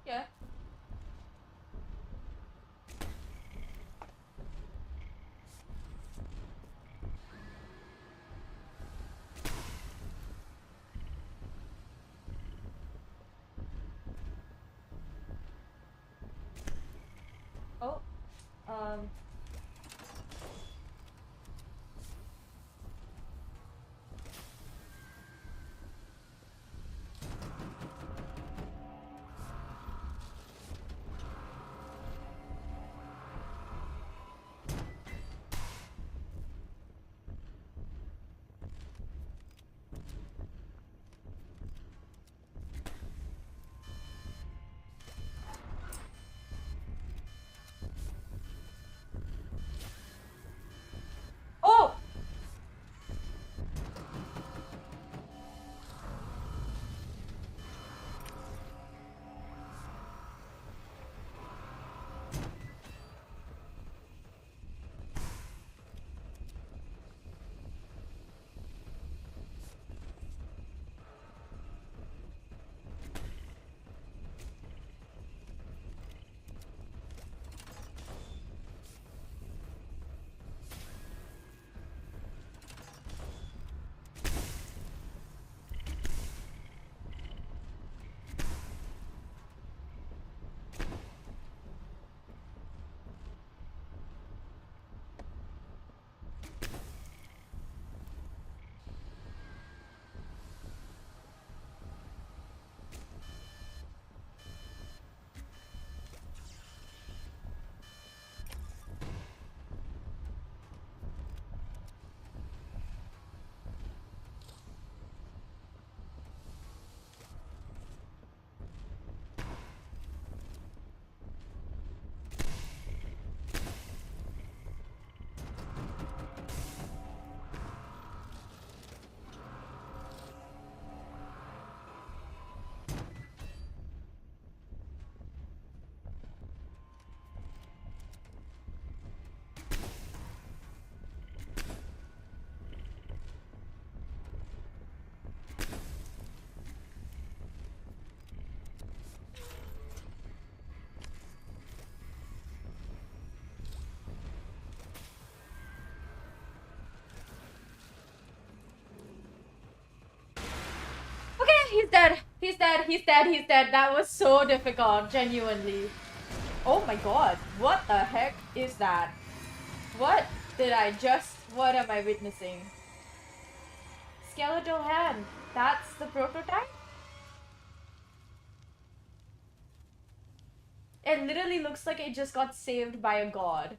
Yeah. Oh, um. Oh! He's dead. He's dead. He's dead. He's dead. That was so difficult, genuinely. Oh my god. What the heck is that? What did I just... What am I witnessing? Skeletal hand. That's the prototype? It literally looks like it just got saved by a god.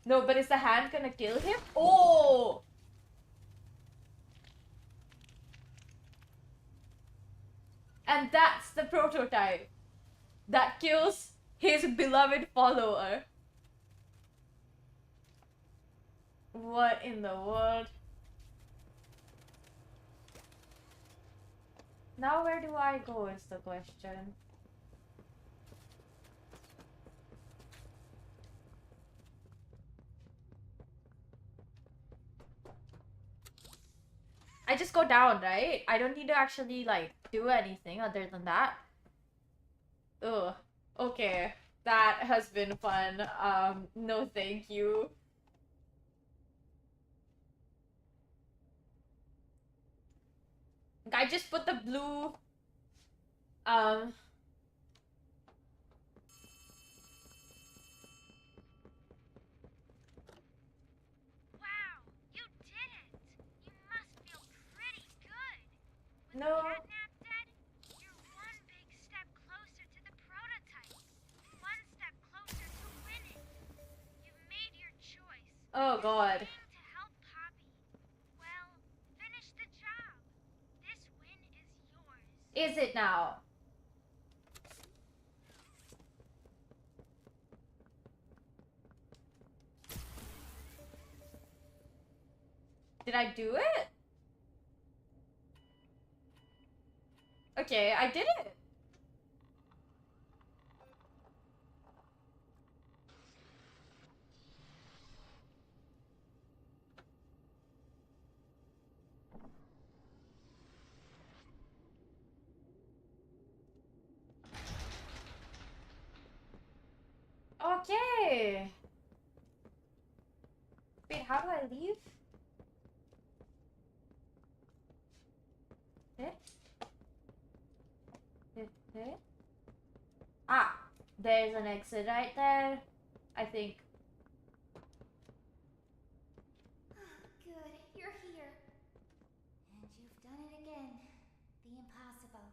No, but is the hand gonna kill him? Oh! And that's the prototype that kills his beloved follower. What in the world? Now where do I go is the question. I just go down, right? I don't need to actually, like, do anything other than that. Ugh. Okay. That has been fun. No thank you. I just put the blue... Wow, you did it! You must feel pretty good. With No. the catnap dead, you're one big step closer to the prototype. One step closer to winning. You've made your choice. Oh god. Staying to help Poppy. Well, finish the job. This win is yours. Is it now? Did I do it? Okay, I did it. Okay. Wait, how do I leave? Ah, there's an exit right there. I think. Good, you're here. And you've done it again. The impossible.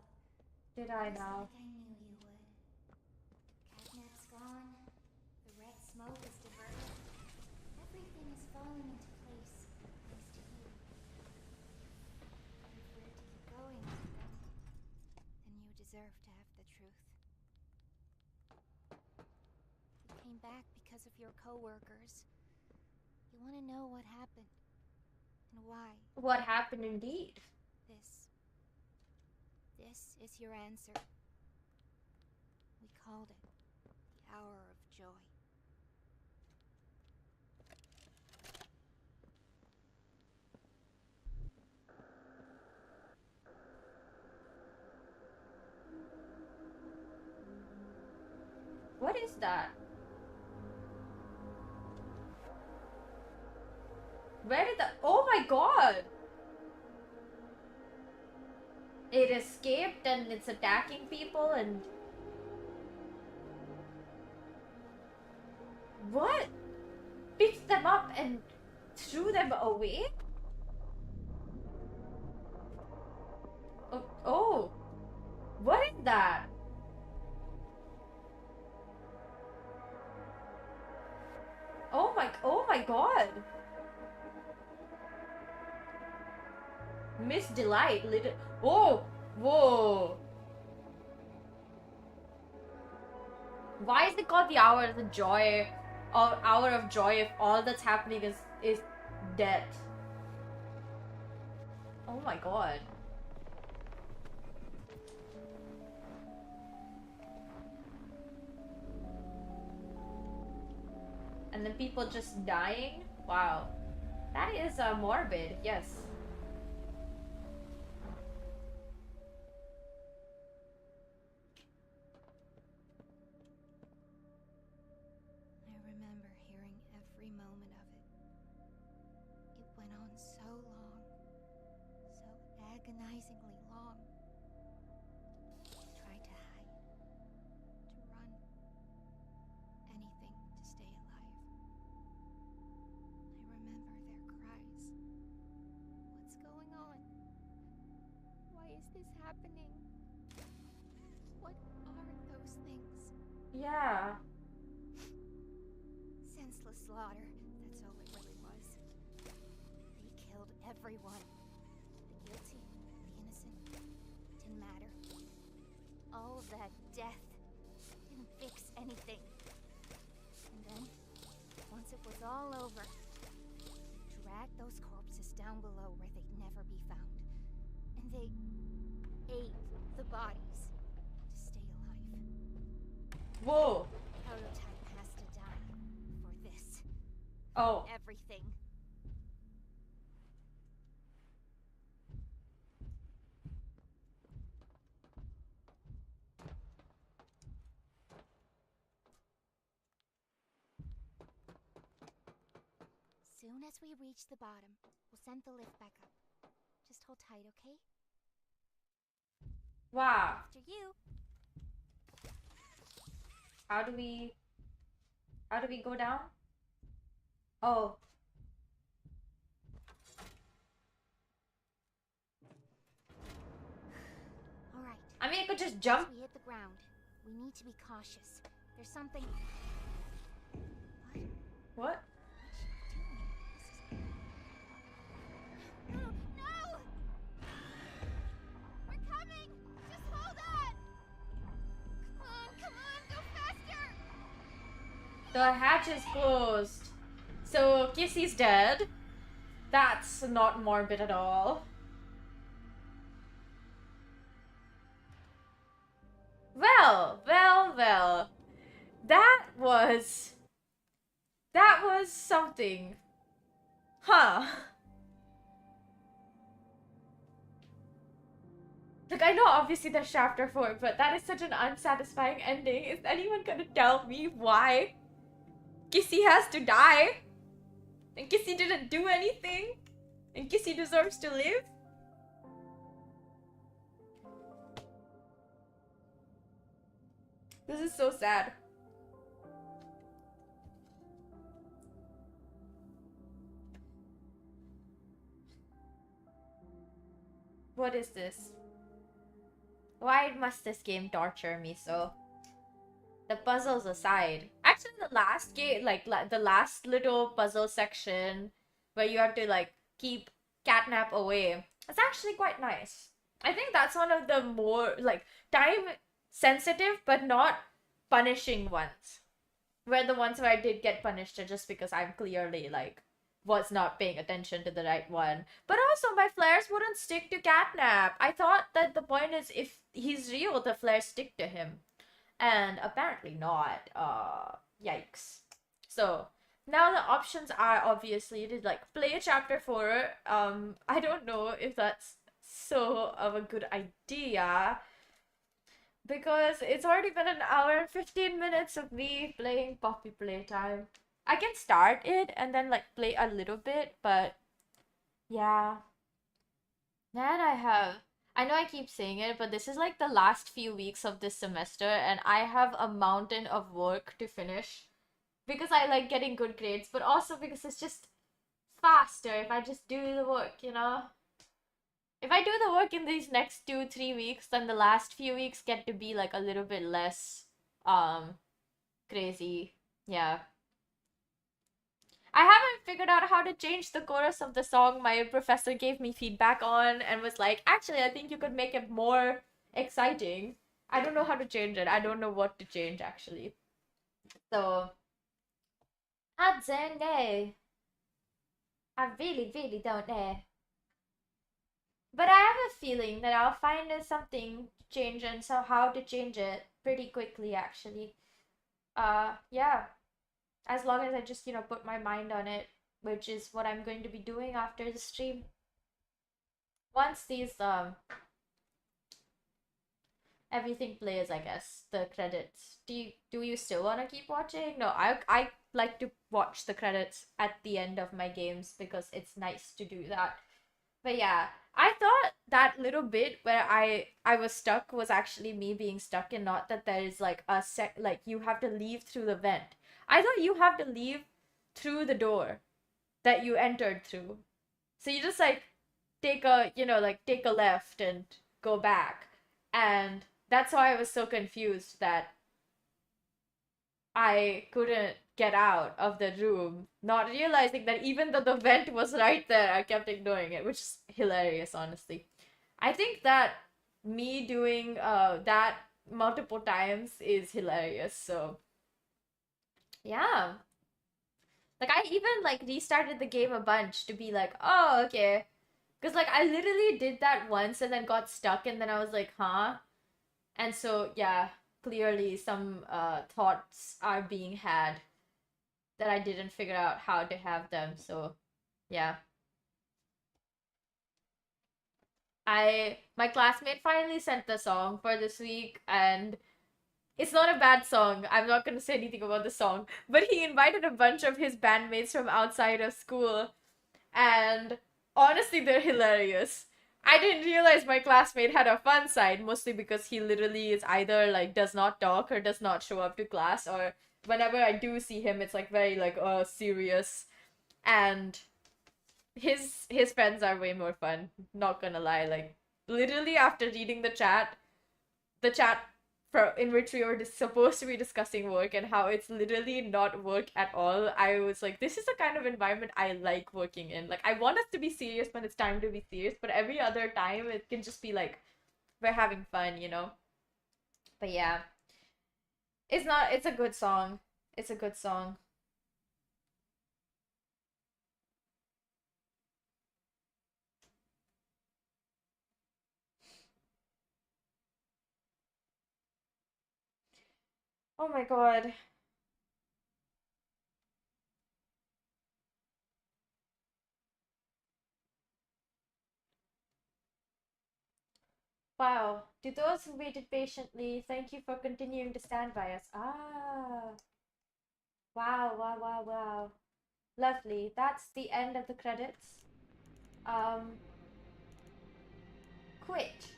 Did I Just now? like I knew you would. Catnap's gone. The red smoke is diverted. Everything is falling into place thanks to you. If we're to keep going, then you deserve to have the truth. You came back because of your co-workers. You want to know what happened and why. What happened indeed? This is your answer. We called it the hour of joy. What is that? Where did the— oh my god! It escaped and it's attacking people and... What? Picked them up and threw them away? Oh. What is that? Oh my god. Miss Delight, little— oh, whoa. Why is it called the hour of the joy, or hour of joy, if all that's happening is death? Oh my god. And then people just dying? Wow. That is morbid, yes. I remember hearing every moment of it. It went on so long, so agonizingly long. I tried to hide, to run, anything to stay alive. I remember their cries. What's going on? Why is this happening? What are those things? Yeah. Senseless slaughter, that's all it really was. They killed everyone. The guilty, the innocent, didn't matter. All of that death didn't fix anything. And then, once it was all over, they dragged those corpses down below where they'd never be found. And they ate the bodies to stay alive. Whoa. Prototype has to die for this. Oh. Everything. Soon as we reach the bottom, we'll send the lift back up. Just hold tight, okay? Wow. After you. How do we go down? Oh. All right. I mean, I could just jump. As we hit the ground, we need to be cautious. There's something. What? No! No! We're coming! Just The hatch is closed. So Kissy's dead. That's not morbid at all. Well. That was something. Huh. Like, I know obviously there's chapter 4, but that is such an unsatisfying ending. Is anyone gonna tell me why Kissy has to die? And Kissy didn't do anything? And Kissy deserves to live? This is so sad. What is this? Why must this game torture me so? The puzzles aside. Actually, the last game, like, the last little puzzle section where you have to, like, keep Catnap away, it's actually quite nice. I think that's one of the more, like, time-sensitive but not punishing ones. Where the ones where I did get punished are just because I'm clearly, like, was not paying attention to the right one. But also, my flares wouldn't stick to Catnap. I thought that the point is if he's real, the flares stick to him. And apparently not. Yikes. So, now the options are obviously to, like, play chapter 4. I don't know if that's so of a good idea. Because it's already been an hour and 15 minutes of me playing Poppy Playtime. I can start it and then, like, play a little bit, but yeah. Then I know I keep saying it, but this is like the last few weeks of this semester, and I have a mountain of work to finish. Because I like getting good grades, but also because it's just faster if I just do the work, you know? If I do the work in these next 2-3 weeks, then the last few weeks get to be like a little bit less crazy. Yeah. I haven't figured out how to change the chorus of the song. My professor gave me feedback on and was like, actually, I think you could make it more exciting. I don't know how to change it. I don't know what to change, actually. So, I don't know. I really don't know. But I have a feeling that I'll find something to change and so how to change it pretty quickly, actually. Yeah. As long as I just, put my mind on it, which is what I'm going to be doing after the stream. Once these, everything plays, I guess, the credits. Do you still want to keep watching? No, I like to watch the credits at the end of my games because it's nice to do that. But yeah, I thought that little bit where I was stuck was actually me being stuck and not that there is like like you have to leave through the vent. I thought you have to leave through the door that you entered through. So you just like take a, take a left and go back. And that's why I was so confused that I couldn't get out of the room, not realizing that even though the vent was right there, I kept ignoring it, which is hilarious, honestly. I think that me doing that multiple times is hilarious, so yeah. Like, I even, like, restarted the game a bunch to be like, oh, okay. Because, like, I literally did that once and then got stuck, and then I was like, huh? And so, yeah, clearly some thoughts are being had that I didn't figure out how to have them, so, yeah. My classmate finally sent the song for this week, and it's not a bad song. I'm not gonna say anything about the song. But he invited a bunch of his bandmates from outside of school. And honestly, they're hilarious. I didn't realize my classmate had a fun side, mostly because he literally is either like does not talk or does not show up to class, or whenever I do see him, it's like very like serious. And his friends are way more fun, not gonna lie. Like literally after reading the chat in which we were supposed to be discussing work and how it's literally not work at all, I was like, this is the kind of environment I like working in. Like, I want us to be serious when it's time to be serious, but every other time it can just be like, we're having fun, you know? But yeah. It's a good song. It's a good song. Oh my god. Wow. To those who waited patiently, thank you for continuing to stand by us. Ah. Wow, wow, wow, wow. Lovely. That's the end of the credits. Quit.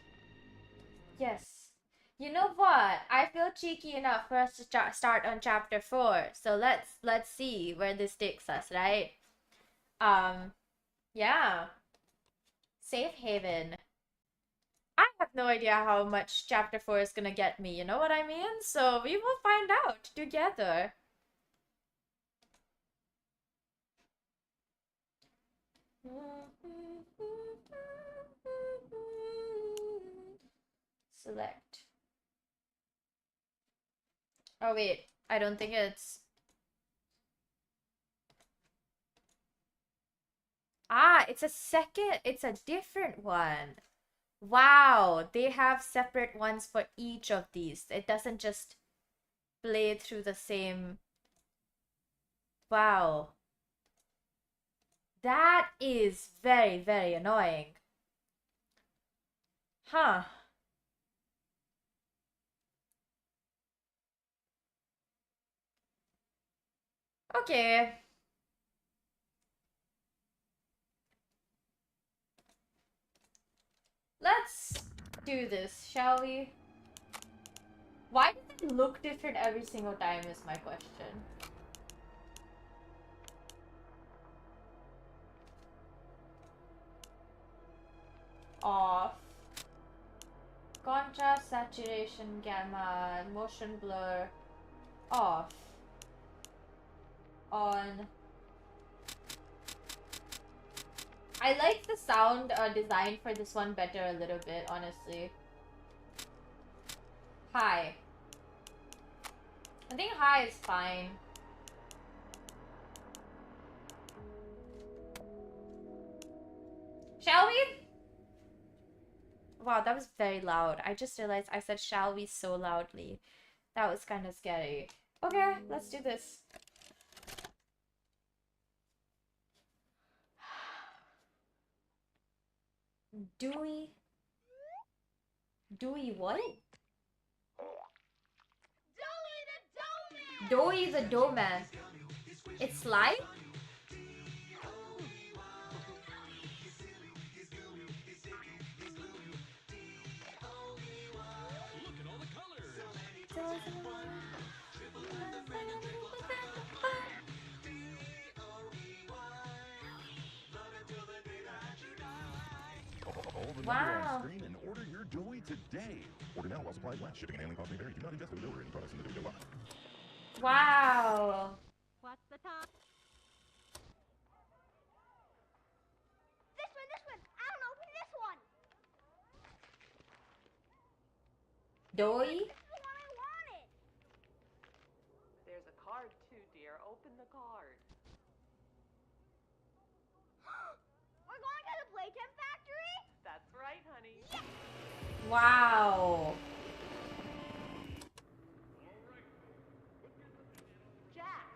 Yes. You know what? I feel cheeky enough for us to start on chapter 4. So let's see where this takes us, right? Yeah. Safe haven. I have no idea how much chapter 4 is gonna get me, you know what I mean? So we will find out together. Select. Oh wait, I don't think it's... Ah, it's a different one. Wow, they have separate ones for each of these. It doesn't just play through the same... Wow. That is very, very annoying. Huh. Okay. Let's do this, shall we? Why does it look different every single time is my question. Off. Contrast, saturation, gamma, motion blur. Off. On. I like the sound design for this one better a little bit, honestly. High. I think high is fine. Shall we? Wow, that was very loud. I just realized I said shall we so loudly. That was kind of scary. Okay, let's do this. Dewey? Dewey what? Dewey the Dough Man. It's slime? Wow. Screen and order your Dewey today. Order now while supplies last. Shipping and handling costs may vary. Do not ingest or deliver any products in the Dewey box. Wow. What's the time? This one! I don't know, this one! Doughy? This is the one I wanted! There's a card too, dear. Open the card. We're going to the Playtime factory? That's right, honey. Yes! Wow. Jack,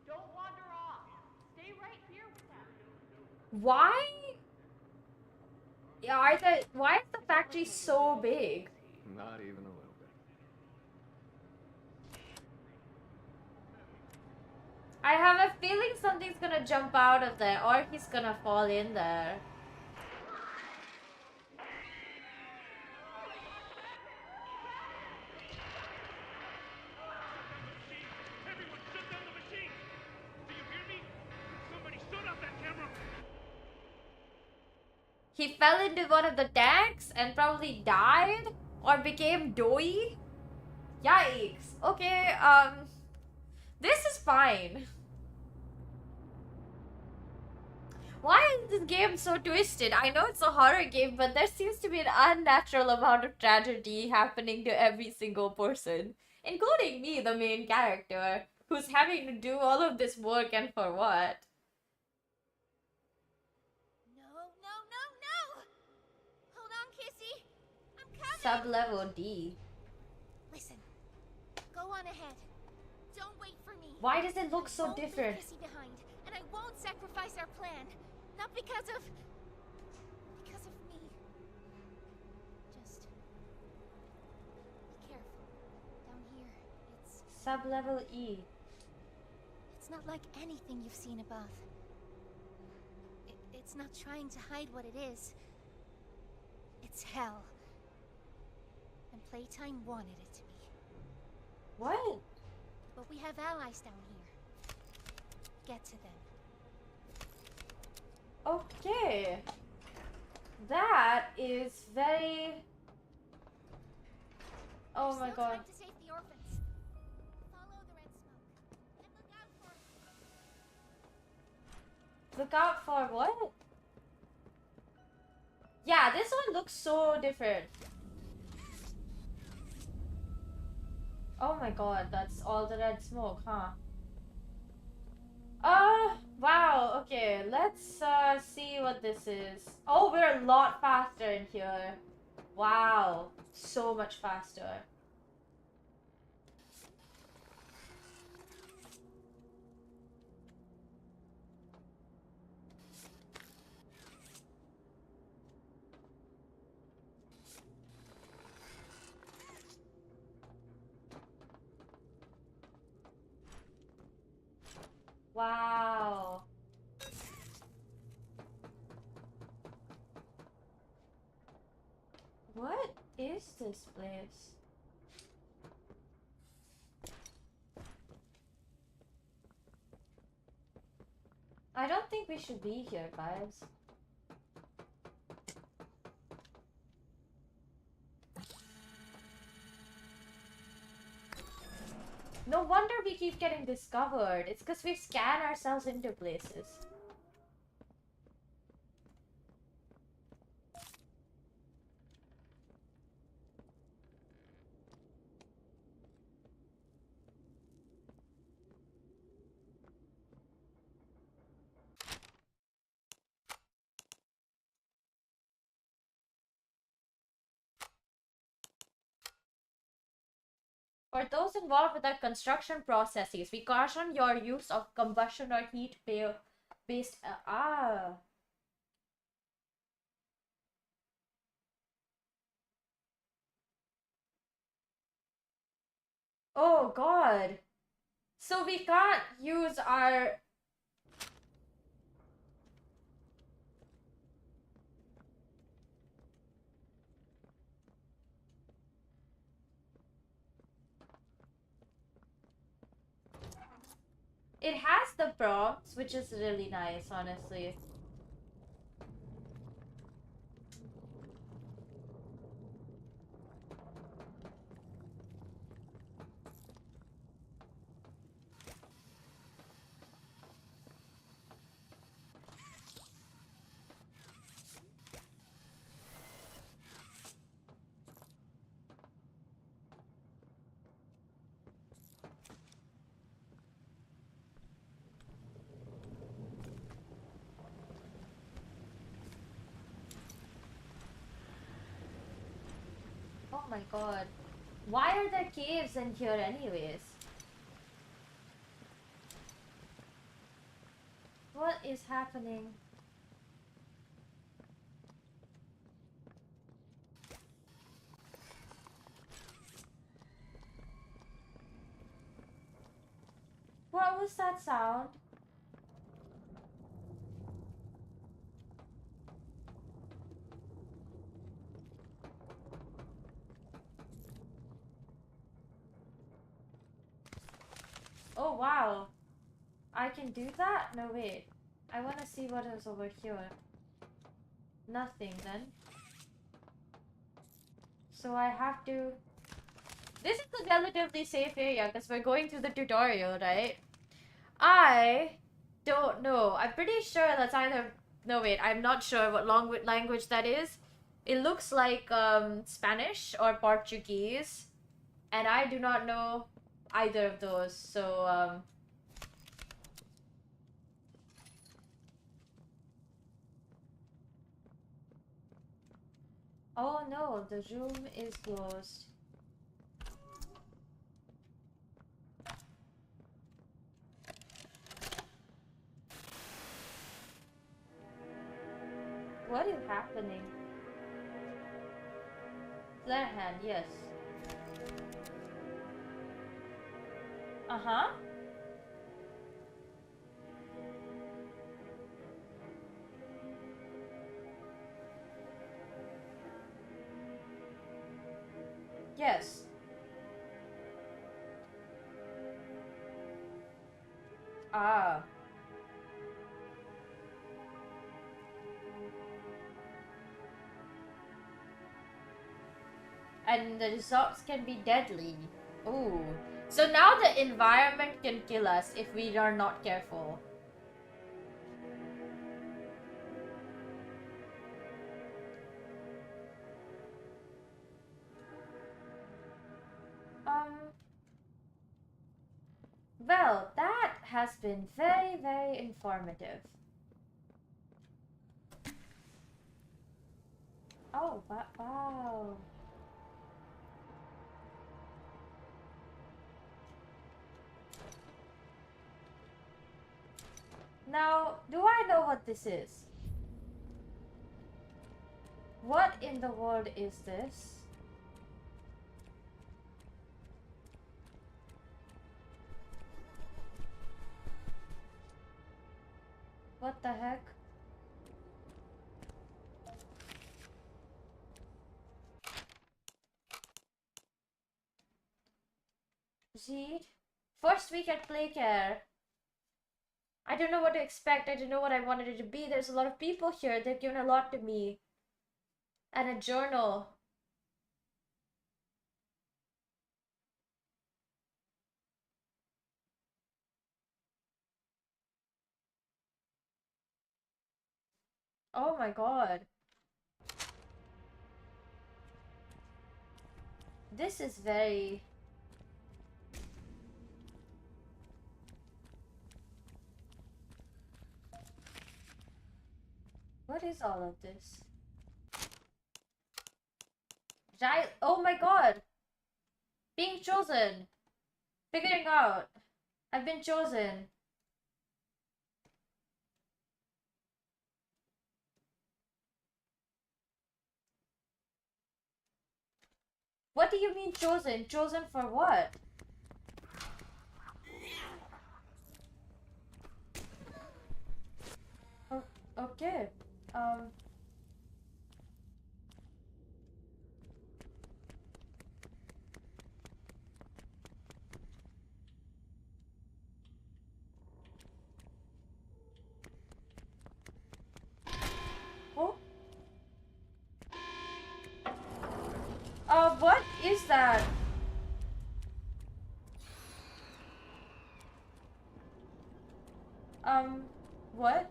don't wander off. Stay right here with them. Why? Yeah, why is the factory so big? Not even a little bit. I have a feeling something's gonna jump out of there, or he's gonna fall in there. Everyone shut down the machine! Do you hear me? Somebody shut off that camera! He fell into one of the tanks and probably died or became doughy. Yikes. Okay, this is fine. Why is this game so twisted? I know it's a horror game, but there seems to be an unnatural amount of tragedy happening to every single person, including me, the main character. who's having to do all of this work and for what? No, no, no, no! Hold on, Kissy. I'm coming. Sub-level D. Listen, go on ahead. Don't wait for me. Why does it look I so won't different? leave Kissy behind, and I won't sacrifice our plan. Not because of me. Just be careful. Down here, Sub-level E. it's not like anything you've seen above. It's not trying to hide what it is. It's hell. And Playtime wanted it to be. What? But we have allies down here. Get to them. Okay. That is very... Oh my Still god. time to save the orphans. Follow the red smoke. And Look out for what? Yeah, this one looks so different. Oh my god, that's all the red smoke, huh? Wow, okay, let's see what this is. Oh, we're a lot faster in here. Wow, so much faster. Wow. What is this place? I don't think we should be here, guys. No wonder we keep getting discovered. It's because we scan ourselves into places. For those involved with the construction processes, we caution your use of combustion or heat-based... Oh god. So we can't use our... It has the prompts, which is really nice, honestly. Oh my god. Why are there caves in here anyways? What is happening? What was that sound? Oh wow. I can do that? No wait. I wanna see what is over here. Nothing then. So I have to... This is a relatively safe area because we're going through the tutorial, right? I don't know. I'm pretty sure that's either... No wait, I'm not sure what language that is. It looks like Spanish or Portuguese. And I do not know either of those, so oh no, the room is closed. What is happening? Flare hand, yes. Uh-huh. Yes. Ah. And the results can be deadly. Ooh. So now the environment can kill us if we are not careful. Well, that has been very, very informative. Oh, wow. Now, do I know what this is? What in the world is this? What the heck? See? First week at Playcare. I don't know what to expect. I don't know what I wanted it to be. There's a lot of people here. They've given a lot to me. And a journal. Oh my god. This is very... What is all of this? Oh my god! Being chosen! Figuring out! I've been chosen! What do you mean chosen? Chosen for what? Oh, okay. Oh? What is that? What?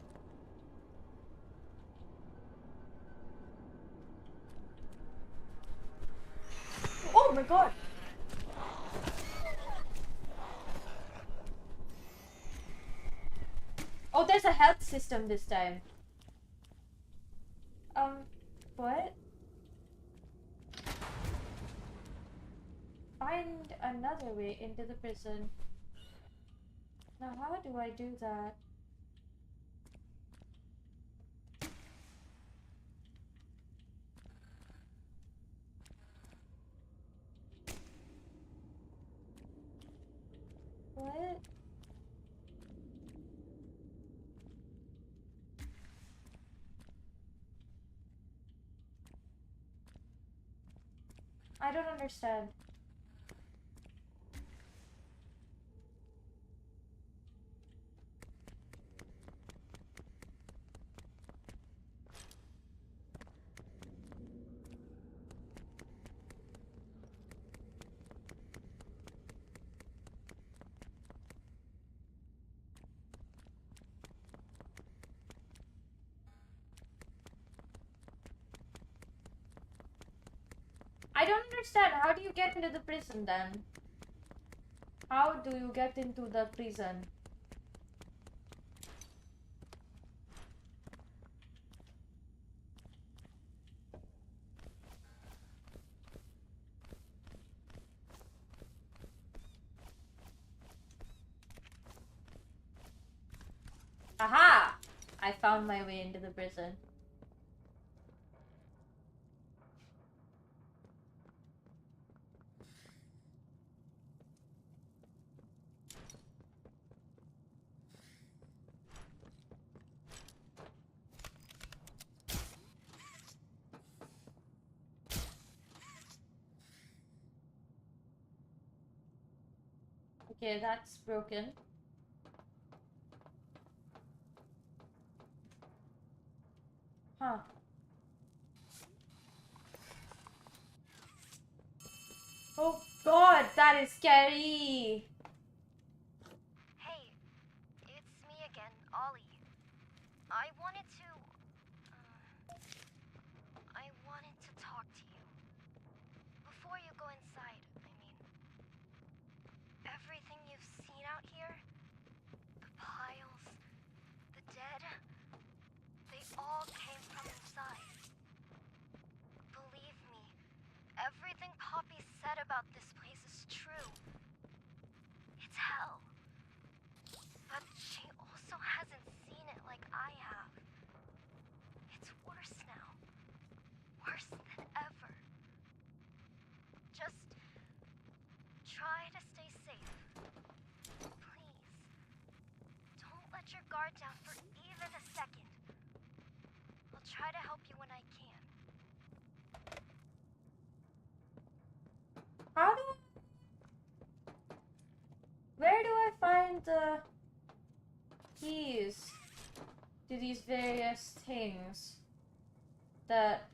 Oh my god! Oh, there's a health system this time. What? Find another way into the prison. Now, how do I do that? What? I don't understand. I don't understand. How do you get into the prison then? How do you get into the prison? Aha! I found my way into the prison. Okay, that's broken. Huh. Oh god, that is scary! Hey, it's me again, Ollie. I wanted to talk to you. Before you go inside, I mean. Everything you've seen out here, the piles, the dead, they all came from inside. Believe me, everything Poppy said about this place is true. It's hell. But she also hasn't seen it like I have. It's worse now. Worse than ever. Just try to stay safe. Please. Don't let your guard down for even a second. I'll try to help you when I can. How do Where do I find the keys to these various things that...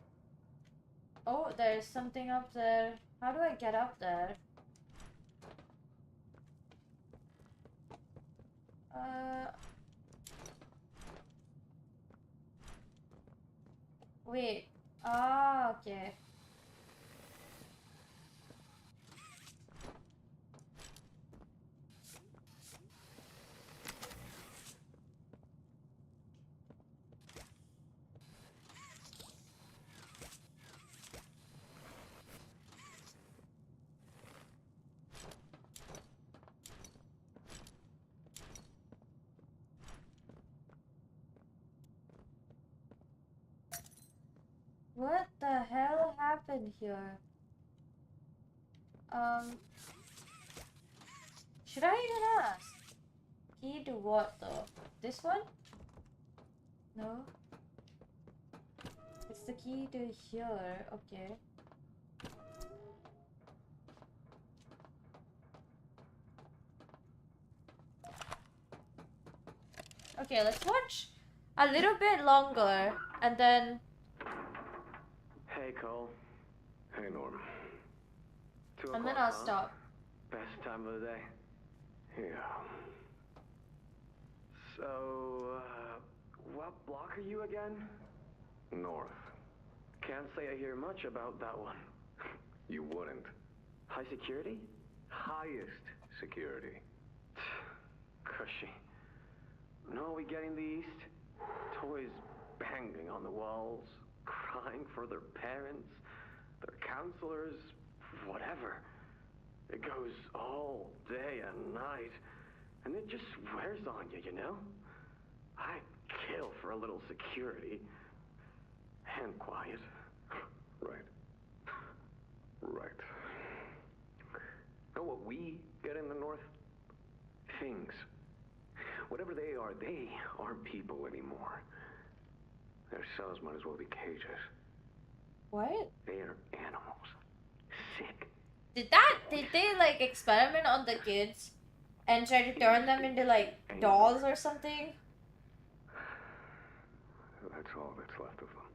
Oh, there's something up there. How do I get up there? Wait. Ah, okay. What the hell happened here? Should I even ask? Key to what though? This one? No? It's the key to here, okay. Okay, let's watch a little bit longer and then... Hey, Cole. Hey, Norm. And then I'll stop. Best time of the day. Yeah. So, what block are you again? North. Can't say I hear much about that one. You wouldn't. High security? Highest security. Cushy. No, we get in the east. Toys banging on the walls, crying for their parents, their counselors, whatever. It goes all day and night, and it just wears on you, you know? I'd kill for a little security. And quiet. Right. Right. Know what we get in the North? Things. Whatever they aren't people anymore. Their cells might as well be cages. What? They are animals. Sick. Did they like experiment on the kids and try to turn them into like dolls or something? That's all that's left of them.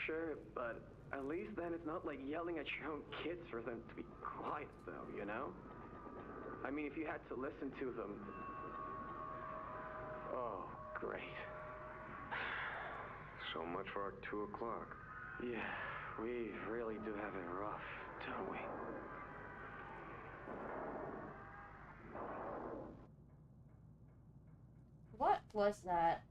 Sure, but at least then it's not like yelling at your own kids for them to be quiet, though, you know? I mean, if you had to listen to them... Oh, great. So much for our 2 o'clock. Yeah, we really do have it rough, don't we? was that?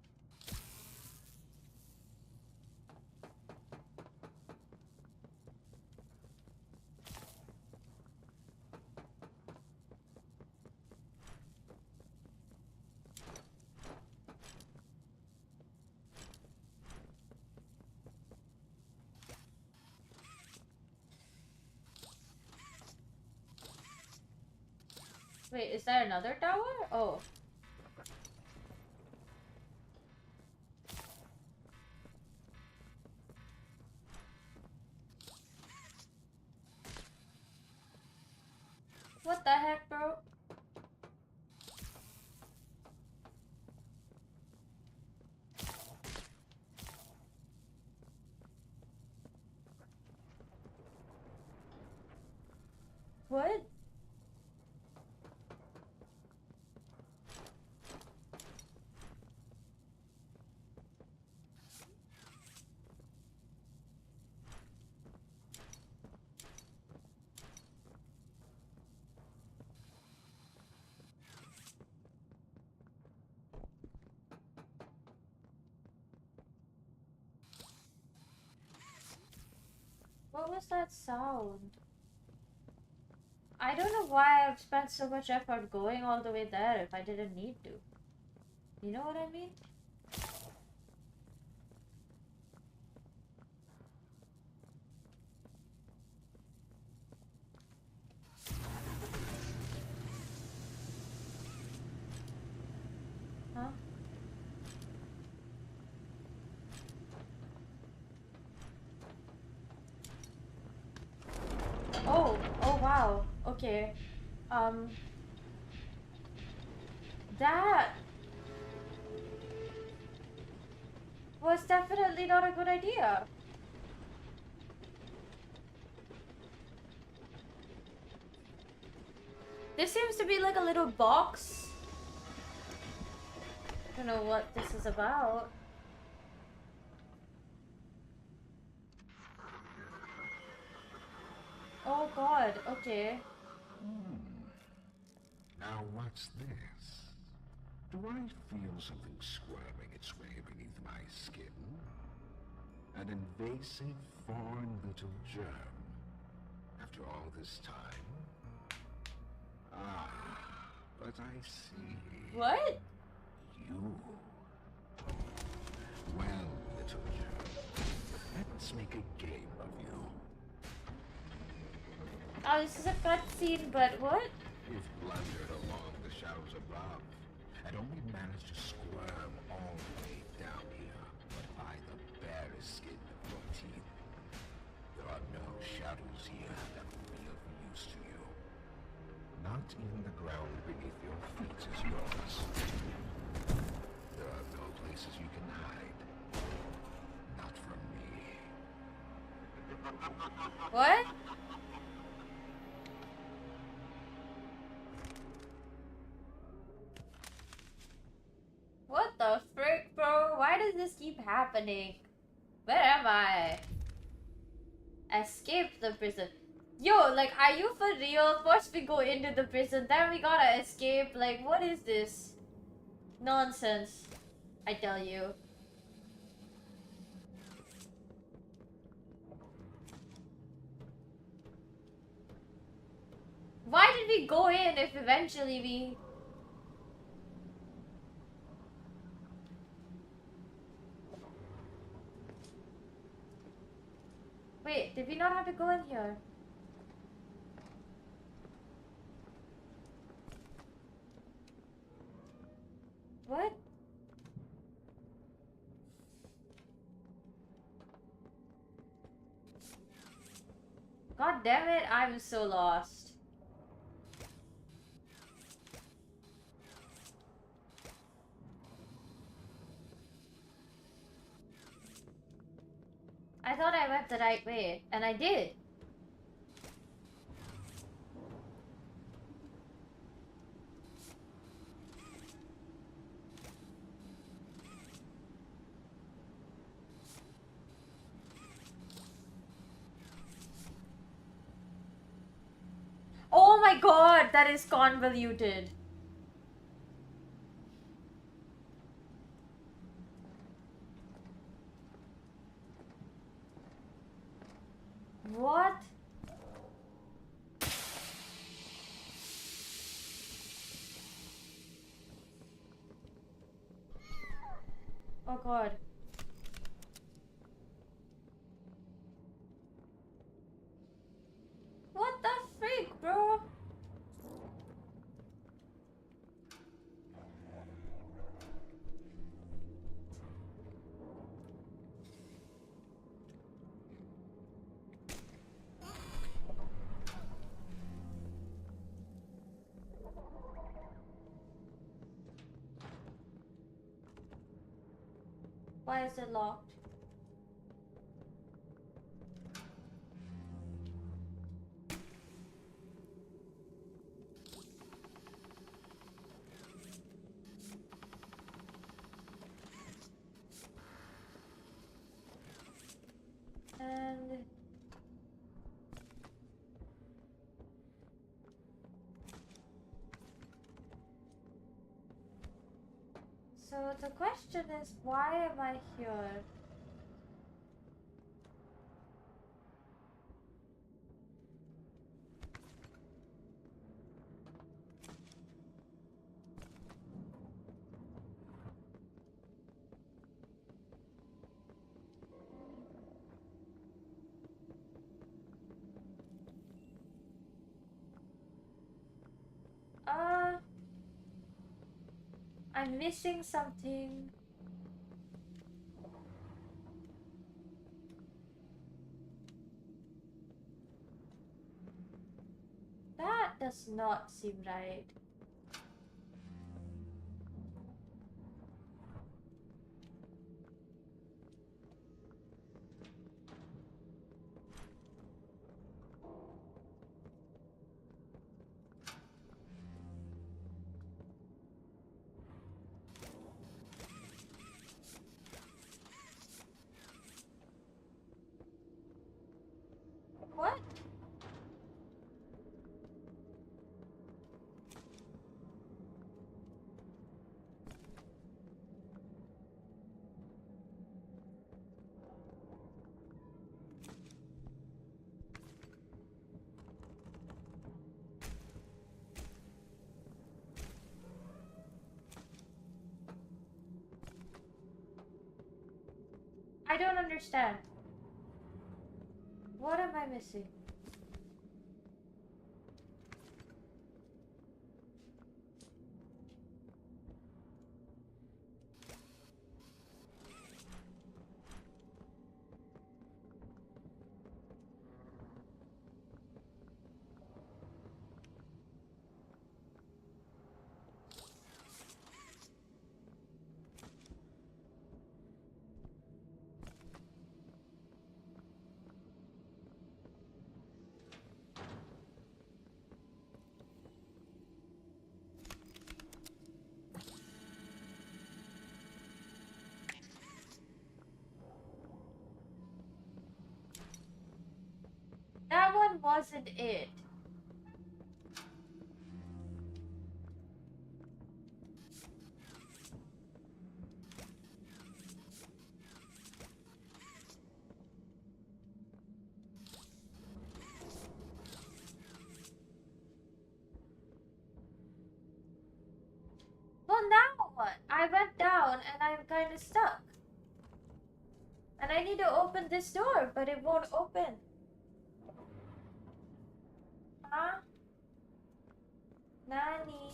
Wait, is that another tower? Oh. What the heck, bro? What? What was that sound? I don't know why I've spent so much effort going all the way there if I didn't need to. You know what I mean? Huh? Oh wow. Okay. That was definitely not a good idea. This seems to be like a little box. I don't know what this is about. Oh god, okay. Now what's this? Do I feel something squirming its way beneath my skin? An invasive foreign little germ. After all this time? Ah, but I see. What? You. Well, little germ, let's make a game of you. Oh, this is a cutscene, but what? You've blundered along the shadows above, and only managed to squirm all the way down here, but by the barest skin of your teeth. There are no shadows here that will be of use to you. Not even the ground beneath your feet is yours. There are no places you can hide. Not from me. What? What the frick, bro? Why does this keep happening? Where am I? Escape the prison. Yo, like, are you for real? First we go into the prison, then we gotta escape. Like, what is this? Nonsense. I tell you. Why did we go in if eventually we... Wait, did we not have to go in here? What? God damn it, I'm so lost. I thought I went the right way, and I did. Oh my god, that is convoluted. What? Oh god. What the freak, bro? Why is it locked? And so the question is, why am I here? I'm missing something. That does not seem right. What? I don't understand. What am I missing? That one wasn't it. Well, now what? I went down and I'm kind of stuck. And I need to open this door, but it won't open. Huh? Nani?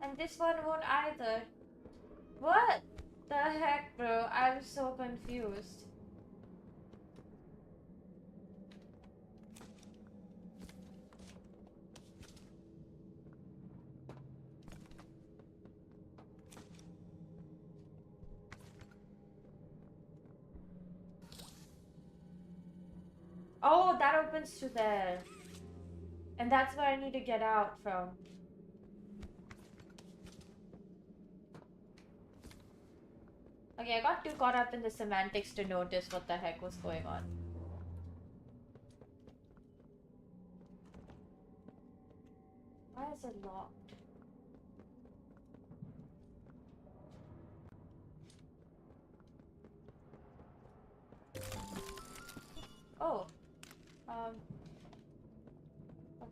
And this one won't either. What the heck, bro? I'm so confused. Oh, that opens to there. And that's where I need to get out from. Okay, I got too caught up in the semantics to notice what the heck was going on. Why is it locked?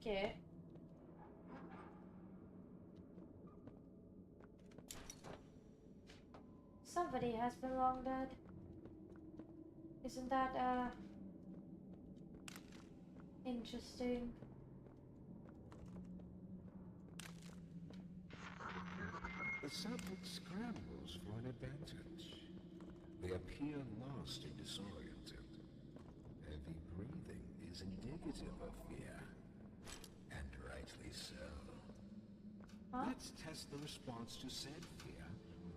Okay. Somebody has been long dead. Isn't that, interesting? The subject scrambles for an advantage. They appear lost and disoriented. Heavy breathing is indicative of fear. And rightly so. Huh? Let's test the response to said fear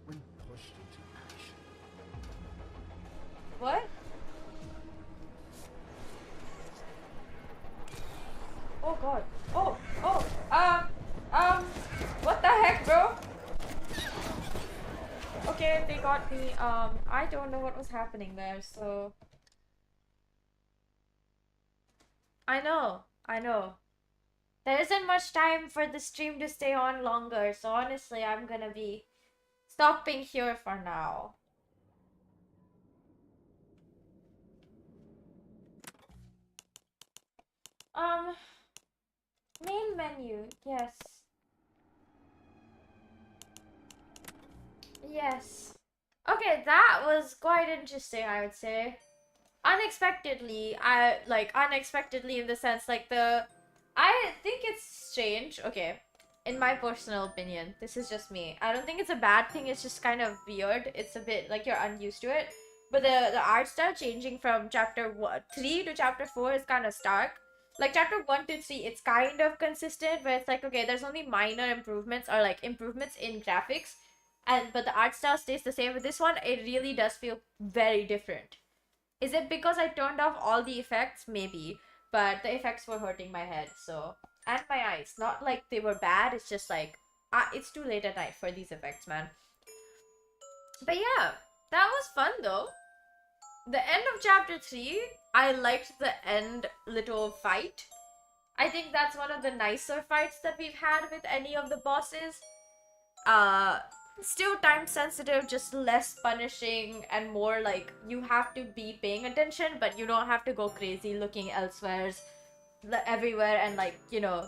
when pushed into action. What? Oh god. Oh, what the heck, bro? Okay, they got me. I don't know what was happening there, so... I know. There isn't much time for the stream to stay on longer, so honestly, I'm gonna be stopping here for now. Main menu, yes. Yes. Okay, that was quite interesting, I would say. Unexpectedly in the sense, like, I think it's strange, okay, in my personal opinion, this is just me. I don't think it's a bad thing, it's just kind of weird. It's a bit, like, you're unused to it. But the art style changing from chapter 3 to chapter 4 is kind of stark. Like, chapter 1 to 3, it's kind of consistent, where it's like, okay, there's only minor improvements, or, like, improvements in graphics, but the art style stays the same. With this one, it really does feel very different. Is it because I turned off all the effects? Maybe. But the effects were hurting my head, so... And my eyes. Not like they were bad, it's just like... it's too late at night for these effects, man. But yeah, that was fun, though. The end of chapter 3, I liked the end little fight. I think that's one of the nicer fights that we've had with any of the bosses. Still time sensitive, just less punishing and more like you have to be paying attention, but you don't have to go crazy looking elsewhere, everywhere, and like, you know,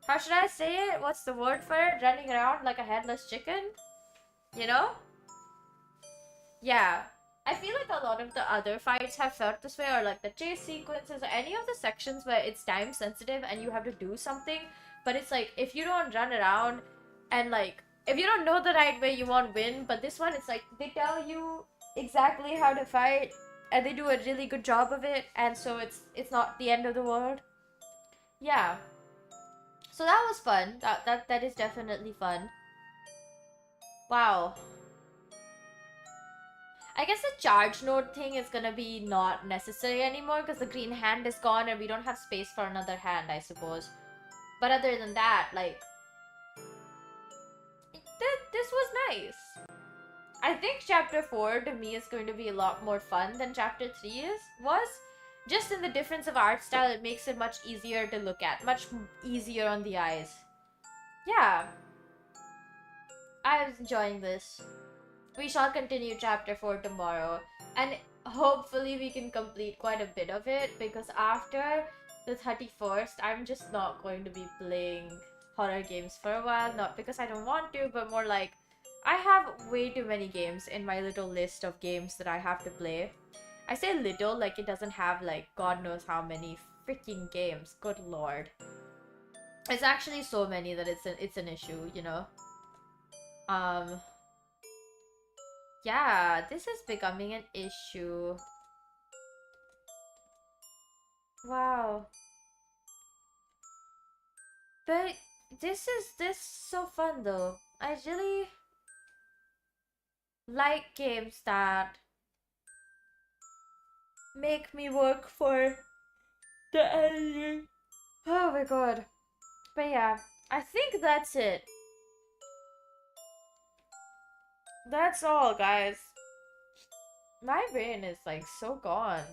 how should I say it? What's the word for it? Running around like a headless chicken? You know? Yeah. I feel like a lot of the other fights have felt this way, or like the chase sequences, or any of the sections where it's time sensitive and you have to do something, but it's like, if you don't run around and like, if you don't know the right way, you won't win. But this one, it's like, they tell you exactly how to fight, and they do a really good job of it, and so it's not the end of the world. Yeah. So that was fun. That is definitely fun. Wow. I guess the charge node thing is gonna be not necessary anymore, because the green hand is gone, and we don't have space for another hand, I suppose. But other than that, like... This was nice. I think chapter 4 to me is going to be a lot more fun than chapter 3 was. Just in the difference of art style, it makes it much easier to look at. Much easier on the eyes. Yeah. I was enjoying this. We shall continue chapter 4 tomorrow. And hopefully we can complete quite a bit of it. Because after the 31st, I'm just not going to be playing horror games for a while. Not because I don't want to, but more like I have way too many games in my little list of games that I have to play. I say little, like it doesn't have like God knows how many freaking games. Good lord. It's actually so many that it's an issue, you know. Yeah, this is becoming an issue. Wow. But this is so fun though. I really like games that make me work for the editing. Oh my god. But yeah, I think that's it. That's all, guys. My brain is like so gone.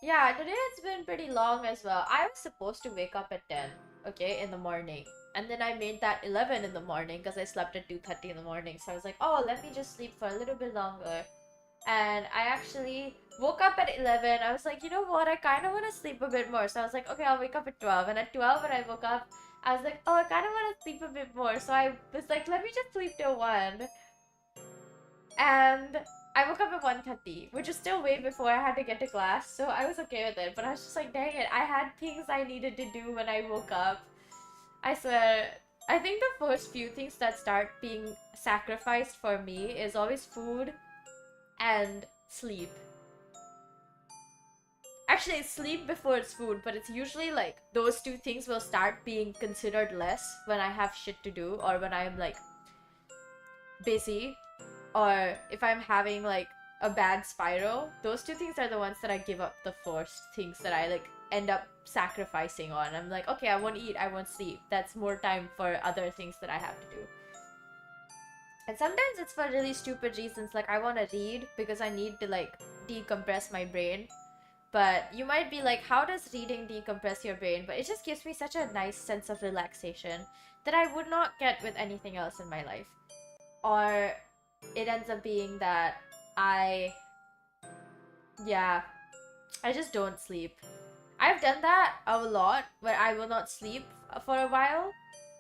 Yeah, today it's been pretty long as well. I was supposed to wake up at 10, okay, in the morning. And then I made that 11 in the morning because I slept at 2:30 in the morning. So I was like, oh, let me just sleep for a little bit longer. And I actually Woke up at 11. I was like, you know what? I kind of want to sleep a bit more. So I was like, okay, I'll wake up at 12. And at 12 when I woke up, I was like, oh, I kind of want to sleep a bit more. So I was like, let me just sleep till 1. And I woke up at 1:30, which is still way before I had to get to class. So I was okay with it. But I was just like, dang it. I had things I needed to do when I woke up. I swear. I think the first few things that start being sacrificed for me is always food and sleep. Actually, it's sleep before it's food, but it's usually like those two things will start being considered less when I have shit to do or when I'm like busy or if I'm having like a bad spiral. Those two things are the ones that I give up the first things that I like end up sacrificing on. I'm like, okay, I won't eat, I won't sleep. That's more time for other things that I have to do. And sometimes it's for really stupid reasons, like I want to read because I need to like decompress my brain. But you might be like, how does reading decompress your brain? But it just gives me such a nice sense of relaxation that I would not get with anything else in my life. Or it ends up being that I just don't sleep. I've done that a lot where I will not sleep for a while,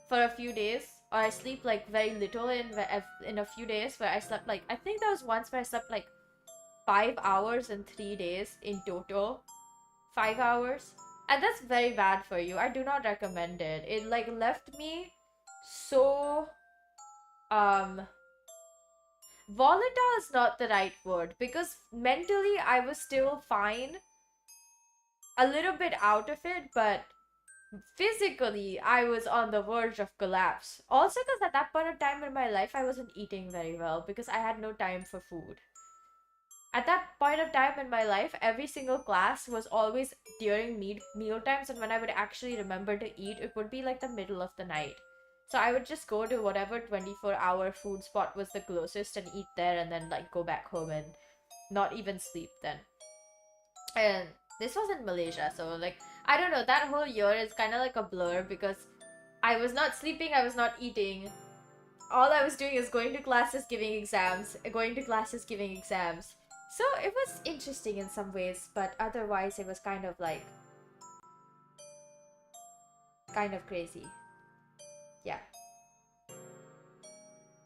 for a few days. Or I sleep like very little in a few days where I slept like, I think there was once where I slept like 5 hours in 3 days in total. 5 hours. And that's very bad for you. I do not recommend it. It like left me so volatile is not the right word because mentally I was still fine. A little bit out of it, but physically I was on the verge of collapse. Also because at that point of time in my life I wasn't eating very well because I had no time for food. At that point of time in my life, every single class was always during meal times, and when I would actually remember to eat, it would be like the middle of the night. So I would just go to whatever 24-hour food spot was the closest and eat there and then like go back home and not even sleep then. And this was in Malaysia, so like, I don't know, that whole year is kind of like a blur because I was not sleeping, I was not eating. All I was doing is going to classes, giving exams, going to classes, giving exams. So it was interesting in some ways, but otherwise it was kind of like, kind of crazy. Yeah.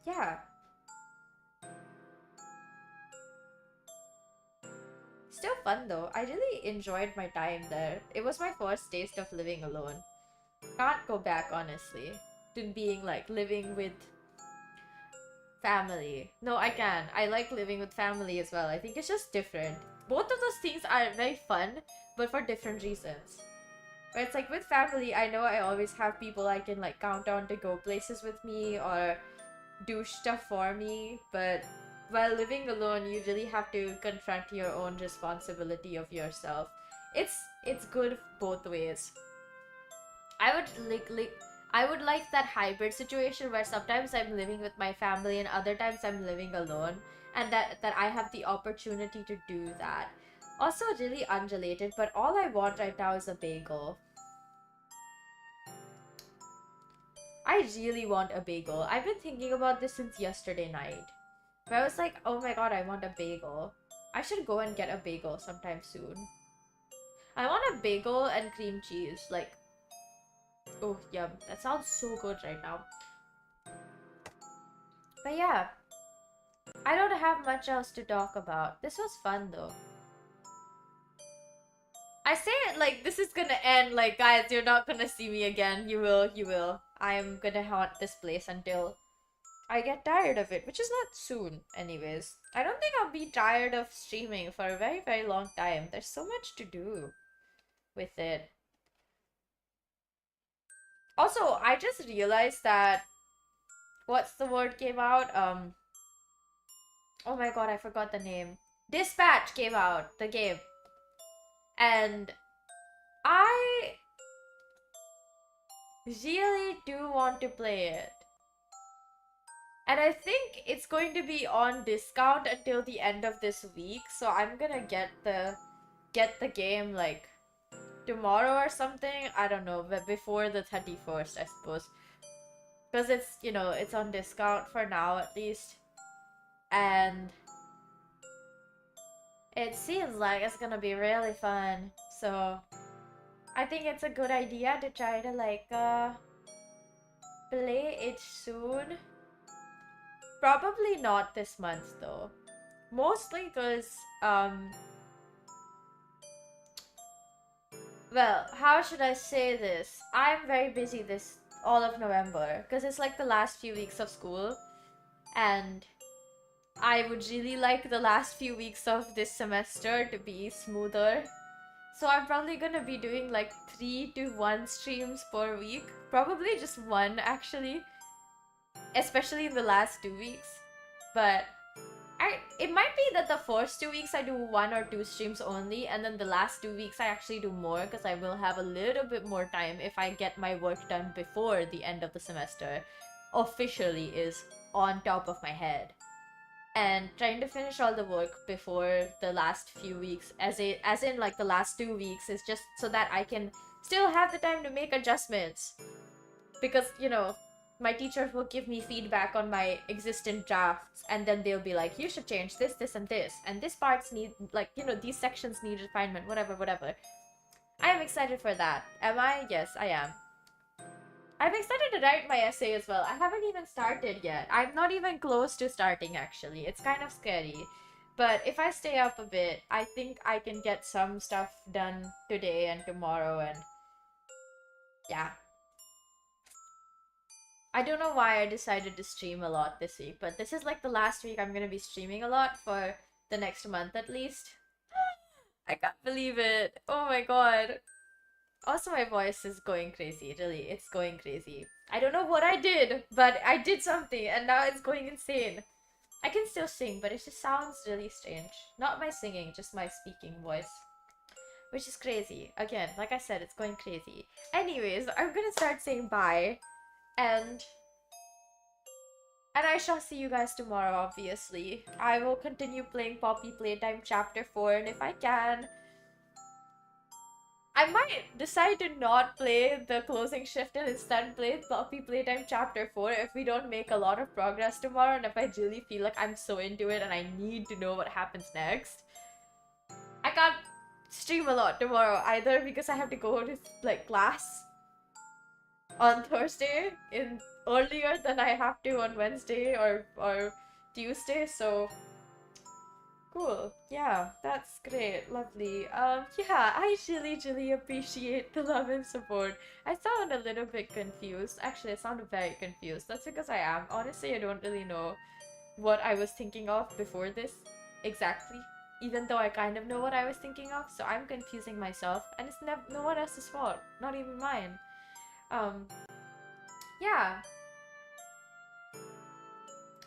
Yeah. Still fun though. I really enjoyed my time there. It was my first taste of living alone. Can't go back, honestly, to being like living with family. No, I can. I like living with family as well. I think it's just different. Both of those things are very fun, but for different reasons. Where it's like with family, I know I always have people I can like count on to go places with me or do stuff for me, but while living alone, you really have to confront your own responsibility of yourself. It's good both ways. I would like that hybrid situation where sometimes I'm living with my family and other times I'm living alone, and that I have the opportunity to do that. Also really unrelated, but all I want right now is a bagel. I really want a bagel. I've been thinking about this since yesterday night. Where I was like, oh my god, I want a bagel. I should go and get a bagel sometime soon. I want a bagel and cream cheese, like, oh, yum. That sounds so good right now. But yeah, I don't have much else to talk about. This was fun though. I say it like this is gonna end, like, guys, you're not gonna see me again. You will. I'm gonna haunt this place until I get tired of it, which is not soon anyways. I don't think I'll be tired of streaming for a very, very long time. There's so much to do with it. Also, I just realized that what's the word came out? Oh my god, I forgot the name. Dispatch came out, the game. And I really do want to play it. And I think it's going to be on discount until the end of this week, so I'm gonna get the game like tomorrow or something. I don't know, but before the 31st, I suppose. Because it's, you know, it's on discount for now at least. And It seems like it's gonna be really fun. So I think it's a good idea to try to like play it soon. Probably not this month though. Mostly because well, how should I say this? I'm very busy this all of November because it's like the last few weeks of school, and I would really like the last few weeks of this semester to be smoother. So I'm probably gonna be doing like 3 to 1 streams per week. Probably just one actually. Especially in the last 2 weeks. But it might be that the first 2 weeks I do 1 or 2 streams only, and then the last 2 weeks I actually do more because I will have a little bit more time if I get my work done before the end of the semester officially is on top of my head. And trying to finish all the work before the last few weeks, as in like the last 2 weeks, is just so that I can still have the time to make adjustments. Because, you know, my teachers will give me feedback on my existing drafts, and then they'll be like, you should change this, this, and this parts need, like, you know, these sections need refinement, whatever. I am excited for that. Am I? Yes, I am. I'm excited to write my essay as well. I haven't even started yet. I'm not even close to starting, actually. It's kind of scary. But if I stay up a bit, I think I can get some stuff done today and tomorrow, and yeah. I don't know why I decided to stream a lot this week, but this is like the last week I'm gonna be streaming a lot for the next month at least. I can't believe it. Oh my god. Also, my voice is going crazy. Really, it's going crazy. I don't know what I did, but I did something and now it's going insane. I can still sing, but it just sounds really strange. Not my singing, just my speaking voice. Which is crazy. Again, like I said, it's going crazy. Anyways, I'm gonna start saying bye. And I shall see you guys tomorrow, obviously. I will continue playing Poppy Playtime Chapter 4, and if I can, I might decide to not play the closing shift and instead play Poppy Playtime Chapter 4 if we don't make a lot of progress tomorrow, and if I really feel like I'm so into it and I need to know what happens next. I can't stream a lot tomorrow either because I have to go to, like, class on Thursday earlier than I have to on Wednesday or Tuesday, so cool. Yeah, that's great. Lovely. Yeah, I really appreciate the love and support. I sound a little bit confused. Actually, I sound very confused. That's because I am. Honestly, I don't really know what I was thinking of before this exactly, even though I kind of know what I was thinking of, so I'm confusing myself, and it's no one else's fault, not even mine. Yeah.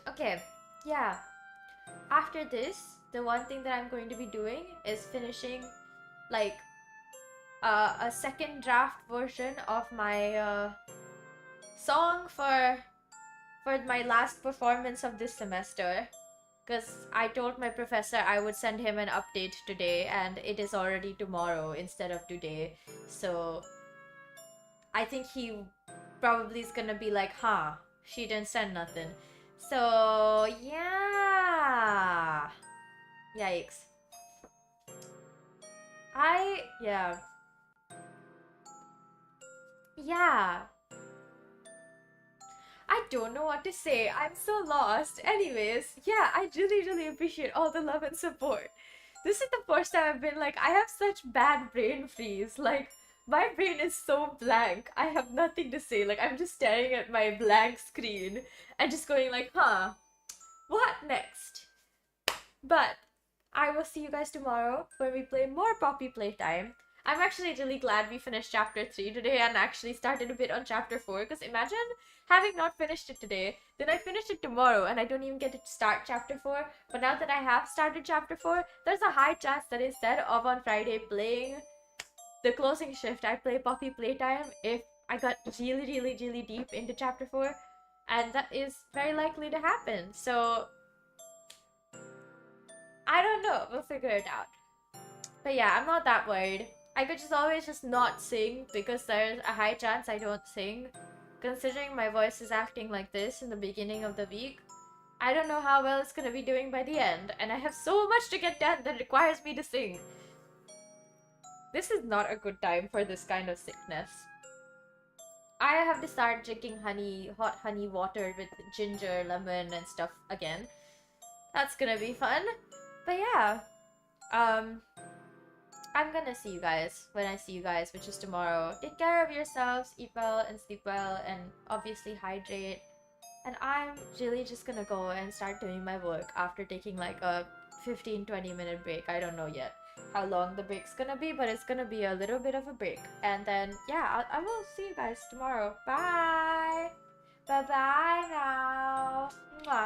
Okay, yeah. After this, the one thing that I'm going to be doing is finishing, like, a second draft version of my, song for my last performance of this semester. Because I told my professor I would send him an update today, and it is already tomorrow instead of today, so I think he probably is gonna be like, huh, she didn't send nothing. So, yeah. Yikes. Yeah. Yeah. I don't know what to say. I'm so lost. Anyways, yeah, I really appreciate all the love and support. This is the first time I've been like, I have such bad brain freeze. Like, my brain is so blank. I have nothing to say. Like, I'm just staring at my blank screen and just going like, huh, what next? But I will see you guys tomorrow when we play more Poppy Playtime. I'm actually really glad we finished Chapter 3 today and actually started a bit on Chapter 4, because imagine having not finished it today, then I finish it tomorrow and I don't even get to start Chapter 4. But now that I have started Chapter 4, there's a high chance that instead of on Friday playing the closing shift, I play Poppy Playtime if I got really deep into Chapter 4. And that is very likely to happen. So I don't know. We'll figure it out. But yeah, I'm not that worried. I could just always just not sing because there's a high chance I don't sing. Considering my voice is acting like this in the beginning of the week, I don't know how well it's gonna be doing by the end, and I have so much to get done that requires me to sing. This is not a good time for this kind of sickness. I have to start drinking hot honey water with ginger, lemon, and stuff again. That's gonna be fun. But yeah, I'm gonna see you guys when I see you guys, which is tomorrow. Take care of yourselves, eat well and sleep well, and obviously hydrate. And I'm really just gonna go and start doing my work after taking like a 15-20 minute break. I don't know yet how long the break's gonna be, but it's gonna be a little bit of a break. And then, yeah, I will see you guys tomorrow. Bye! Bye-bye now! Mwah.